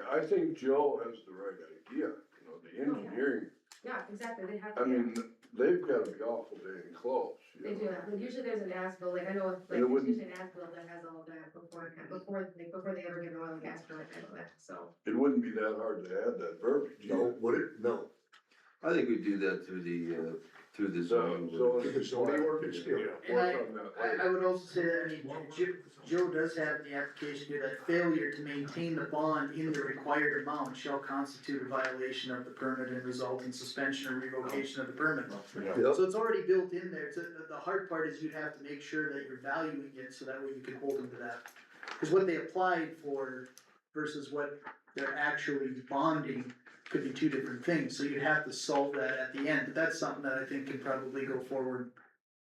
I think Joe has the right idea, you know, the engineering, Yeah, exactly, they have to. I mean, they've gotta be awful dang close. you They do know. that, like usually there's an as-built, like I know, like, And it there's wouldn't- usually an as-built that has all of that before they ever get an oil and gas permit, I know that, so. It wouldn't be that hard to add that verbiage. No, would it? No. I think we do that through the zone. So The zoning ordinance, yeah. And Work on that I would also say that, I mean, Joe does have the application here, that failure to maintain the bond in the required amount shall constitute a violation of the permit and result in suspension or revocation of the permit. Yeah. So it's already built in there, the hard part is you'd have to make sure that you're valuing it, so that way you can hold them to that. Cause what they applied for versus what they're actually bonding could be two different things, so you'd have to solve that at the end, but that's something that I think can probably go forward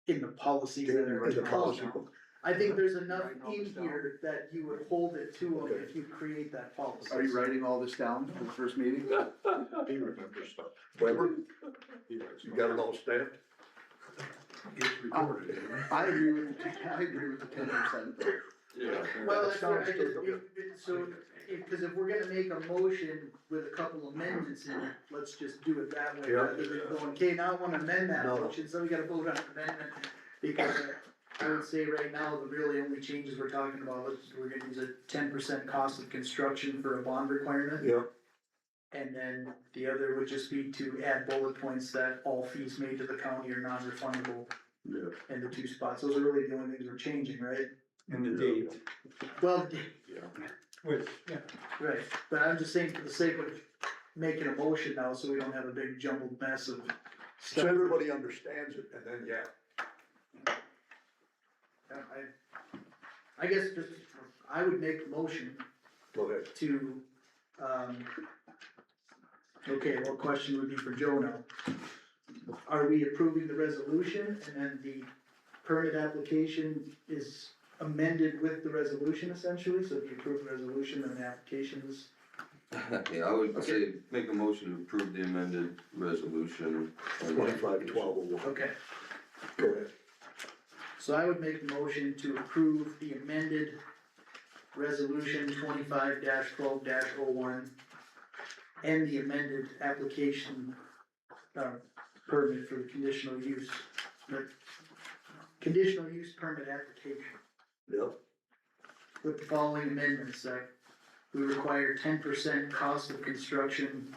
in the policies that are In the to policy come. book. I think there's enough Writing all in this down. here that you would hold it to them Okay. if you create that policy. Are you writing all this down for the first meeting? He remembers stuff. Weber, He writes you got it all stamped? It's recorded, isn't it? I agree with the 10%. Yeah. Well, that's what I Sounds just, good. so, cause if we're gonna make a motion with a couple amendments in it, let's just do it that way, Yeah. rather than going, okay, now I wanna amend that No. motion, so we gotta vote on an amendment. Because I would say right now, the really only changes we're talking about is we're gonna use a 10% cost of construction for a bond requirement. Yeah. And then the other would just be to add bullet points that all fees made to the county are non-refundable Yeah. in the two spots, those are really the only things we're changing, right? And the date, Well, which, yeah. right, but I'm just saying for the sake of making a motion now, so we don't have a big jumbled mess of So stuff. everybody understands it, and then, yeah. Yeah, I guess just, I would make the motion Go ahead. to, okay, what question would be for Joe now? Are we approving the resolution and then the permit application is amended with the resolution essentially? So if you approve the resolution, then the application is, Yeah, I would say, make a motion to approve the amended resolution. 25-1201. okay. Go ahead. So I would make a motion to approve the amended resolution 25-12-01 and the amended application, permit for the conditional use, the conditional use permit application Yep. with the following amendments, that we require 10% cost of construction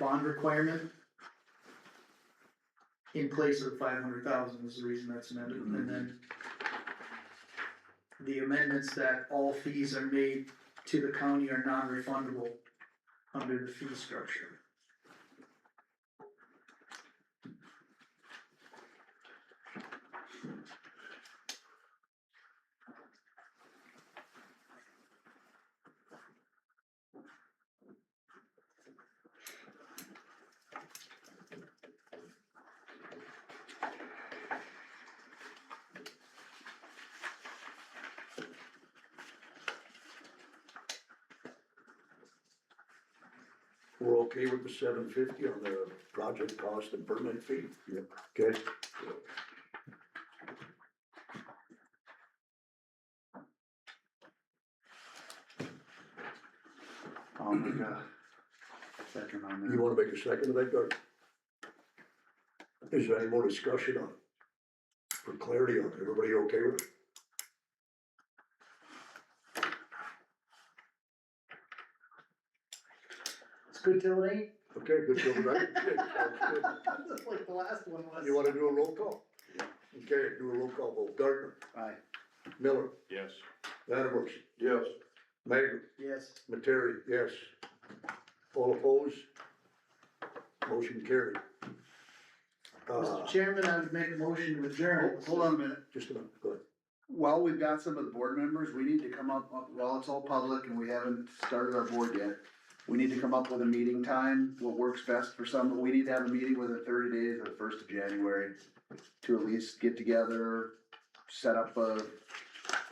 bond requirement in place of 500,000 is the reason that's amended, and then the amendments that all fees are made to the county are non-refundable under the fee structure. We're okay with the $750 on the project cost and permit fee? Yep. Okay. I'll make a second on You that. wanna make a second of that, Doug? Is there any more discussion on it? For clarity on it, everybody okay with it? It's good till it ain't, Okay, good, so right? Okay, sounds good. like the last one was. You wanna do a roll call? Okay, do a roll call vote. Gardner, Aye. Miller, Yes. Vanderwerks, Yes. Magnum, Yes. Materi, yes. All opposed? Motion carried. Mr. Chairman, I would make a motion to adjourn. Hold on a minute. Just a minute, go ahead. While we've got some of the board members, we need to come up, while it's all public and we haven't started our board yet, we need to come up with a meeting time, what works best for some, we need to have a meeting within 30 days of the 1st of January to at least get together, set up a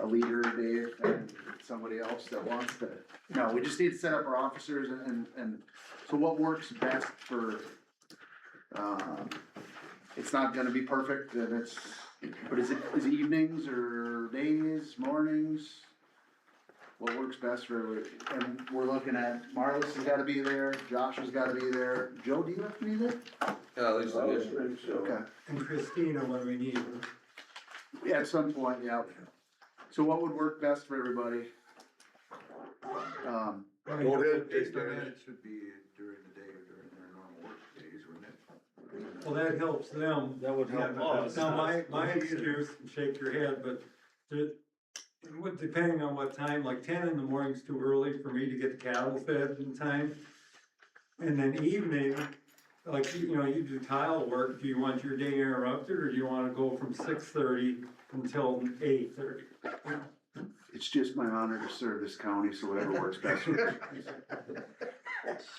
leader, Dave, and somebody else that wants to. No, we just need to set up our officers and so what works best for, it's not gonna be perfect and it's, but is it evenings or days, mornings? What works best for everybody? And we're looking at, Marlis has gotta be there, Josh has gotta be there. Joe, do you have to be there? Yeah, at least I I would guess. think so. Okay. And Christina when we need her. Yeah, at some point, yeah. So what would work best for everybody? Go ahead, Based on Dan. that, it should be during the day or during their normal work days, wouldn't it? Well, that helps them. That would help us. Now, my excuse, and shake your head, but it would, depending on what time, like 10 in the morning's too early for me to get the cattle fed in time. And then evening, like, you know, you do tile work, do you want your day interrupted, or do you wanna go from 6:30 until 8:30? It's just my honor to serve this county, so whatever works best for me.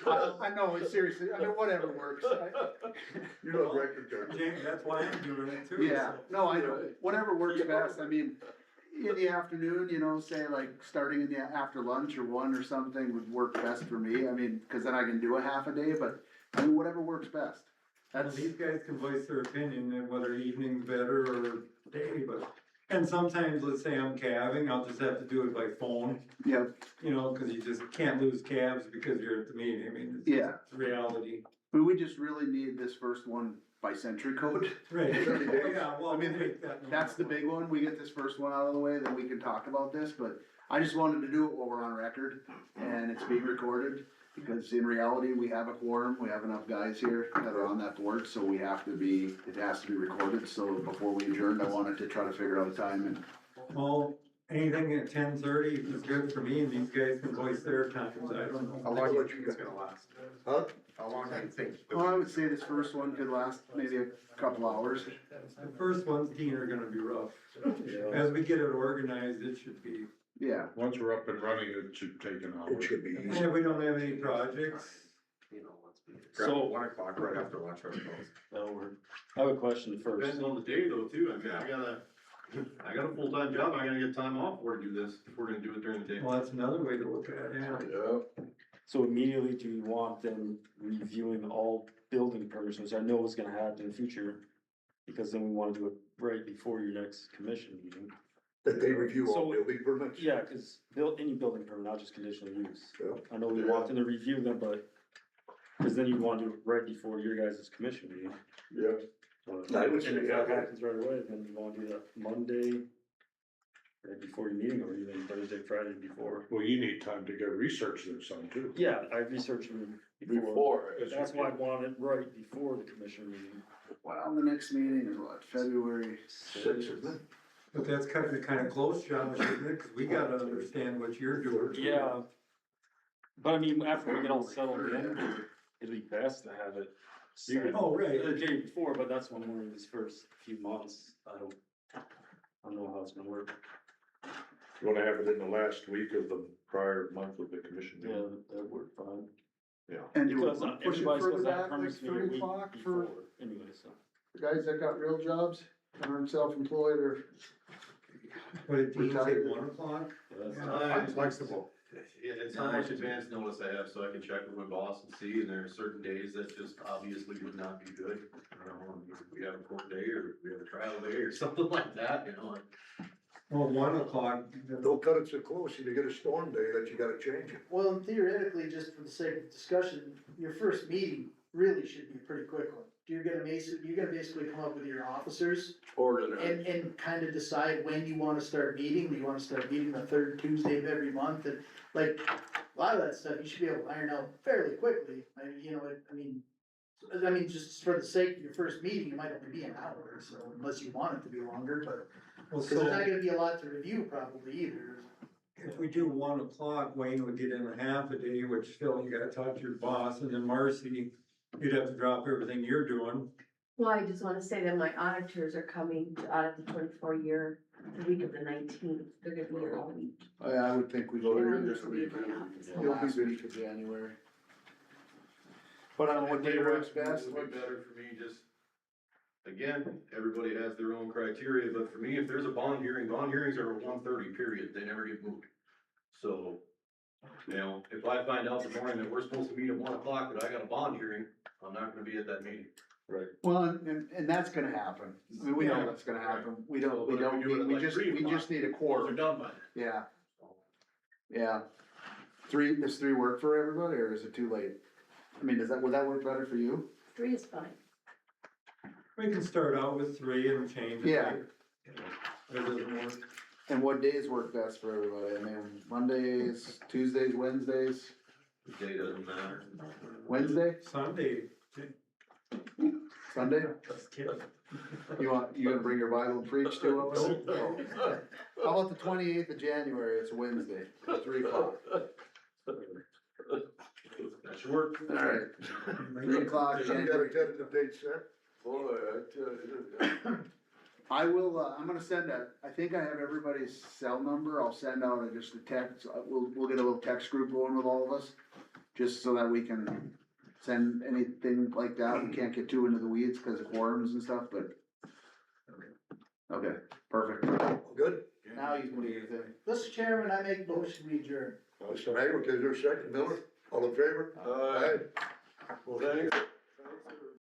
I know, it's seriously, I mean, whatever works. You're not record Gardner. James, that's why I'm doing it too. Yeah, so. no, I know, whatever works best, I mean, in the afternoon, you know, say like starting in the, after lunch or 1 or something would work best for me, I mean, cause then I can do a half a day, but I mean, whatever works best. Well, That's, these guys can voice their opinion and whether evening's better or day, but, and sometimes, let's say I'm calving, I'll just have to do it by phone, yeah, you know, cause you just can't lose calves because you're at the meeting, I mean, yeah, it's reality. but we just really need this first one by century code. Right, 30 days. yeah, well, I mean, we'll make that. That's the big one, we get this first one out of the way, then we can talk about this, but I just wanted to do it while we're on record, and it's being recorded, because in reality, we have a quorum, we have enough guys here that are on that board, so we have to be, it has to be recorded, so before we adjourned, I wanted to try to figure out a time and. Well, anything at 10:30 is good for me, and these guys can voice their times, I don't know. How long do you think it's gonna last? Huh? How long do you think? Well, I would say this first one could last maybe a couple hours. The first ones, Dean, are gonna be rough. As we get it organized, it should be Yeah, Once we're up and running, it should take an hour. It should be And easy. if we don't have any projects, So 1 o'clock right after lunch, I suppose. That'll work. I have a question first. Depends on the day though, too, I mean, I got a full-time job, I gotta get time off for to do this, if we're gonna do it during the day. well, that's another way to look at it, yeah. Yeah, So immediately, do you want them reviewing all building permits, which I know is gonna happen in the future? Because then we wanna do it right before your next commission meeting. That they review all So- building permits? Yeah, cause any building permit, not just conditional use. Yeah. I know we want them to review them, but, cause then you wanna do it right before your guys' commission meeting. yeah. I would say, And if yeah. that happens right away, then you wanna do that Monday, right before your meeting, or even Thursday, Friday before. Well, you need time to go research this some too. Yeah, I researched them before. Before. That's why I want it right before the commission meeting. well, the next meeting is what, February? Six, isn't it? But that's kinda close, Josh, isn't it? Cause we gotta understand what you're doing. Yeah. But I mean, after we get all settled in, it'd be best to have it set Oh, right. the day before, but that's when we're in these first few months. I don't know how it's gonna work. You wanna have it in the last week of the prior month of the commission Yeah, meeting? that'd work fine. And do we Because wanna push it everybody's further supposed to have back, like permits maybe a 3 week o'clock for before anyway, so. the guys that got real jobs, aren't self-employed or? But it means at Retired. 1 o'clock? Yeah, that's- I'm flexible. It's how much advance notice I have, so I can check with my boss and see, and there are certain days that just obviously would not be good. You know, if we have a court day, or we have a trial day, or something like that, you know, like. Well, 1 o'clock, Don't cut it so close, you get a storm day that you gotta change it. Well, and theoretically, just for the sake of discussion, your first meeting really should be a pretty quick one. You're gonna basically come up with your officers Organized. and kind of decide when you wanna start meeting. Do you wanna start meeting the third Tuesday of every month? And like, a lot of that stuff you should be able to iron out fairly quickly. I mean, just for the sake of your first meeting, it might only be an hour or so, unless you want it to be longer, but, well, cause there's not so gonna be a lot to review probably either. if we do 1 o'clock, Wayne would get in a half a day, which still you gotta talk to your boss, and then Marcy, you'd have to drop everything you're doing. Well, I just wanna say that my auditors are coming to audit the 24 year, the week of the 19th, they're gonna be here all week. I would think we They go want here me this to be week, in my office. the last week of January. But I don't know what day works best. Would be better for me, just, again, everybody has their own criteria, but for me, if there's a bond hearings are a 1:30 period, they never get moved. So, you know, if I find out the morning that we're supposed to meet at 1 o'clock, but I got a bond hearing, I'm not gonna be at that meeting. Right. Well, and that's gonna happen. I mean, we know that's gonna happen. We don't, But if we do it at we like just, 3 we just need a They're quorum. done by then. Yeah, yeah. Does 3 work for everybody, or is it too late? I mean, would that work better for you? 3 is fine. We can start out with 3 and change it. Yeah. later. It doesn't work. And what days work best for everybody? I mean, Mondays, Tuesdays, Wednesdays, The day doesn't matter. Wednesday, Sunday, Sunday? just kidding. You gonna bring your Bible and preach to us? How about the 28th of January? It's a Wednesday, at 3 o'clock. That should work. Alright, 3 o'clock, You got a January. tentative date set? Boy, I tell you. I will, I'm gonna send I think I have everybody's cell number, I'll send out just a text, we'll get a little text group going with all of us, just so that we can send anything like that, we can't get too into the weeds because of quorums and stuff, but. Okay, perfect. Good? Now you can do your thing. Mr. Chairman, I make motion we adjourn. Mr. Mayor, is there a second, Miller? All in favor? Well, thanks.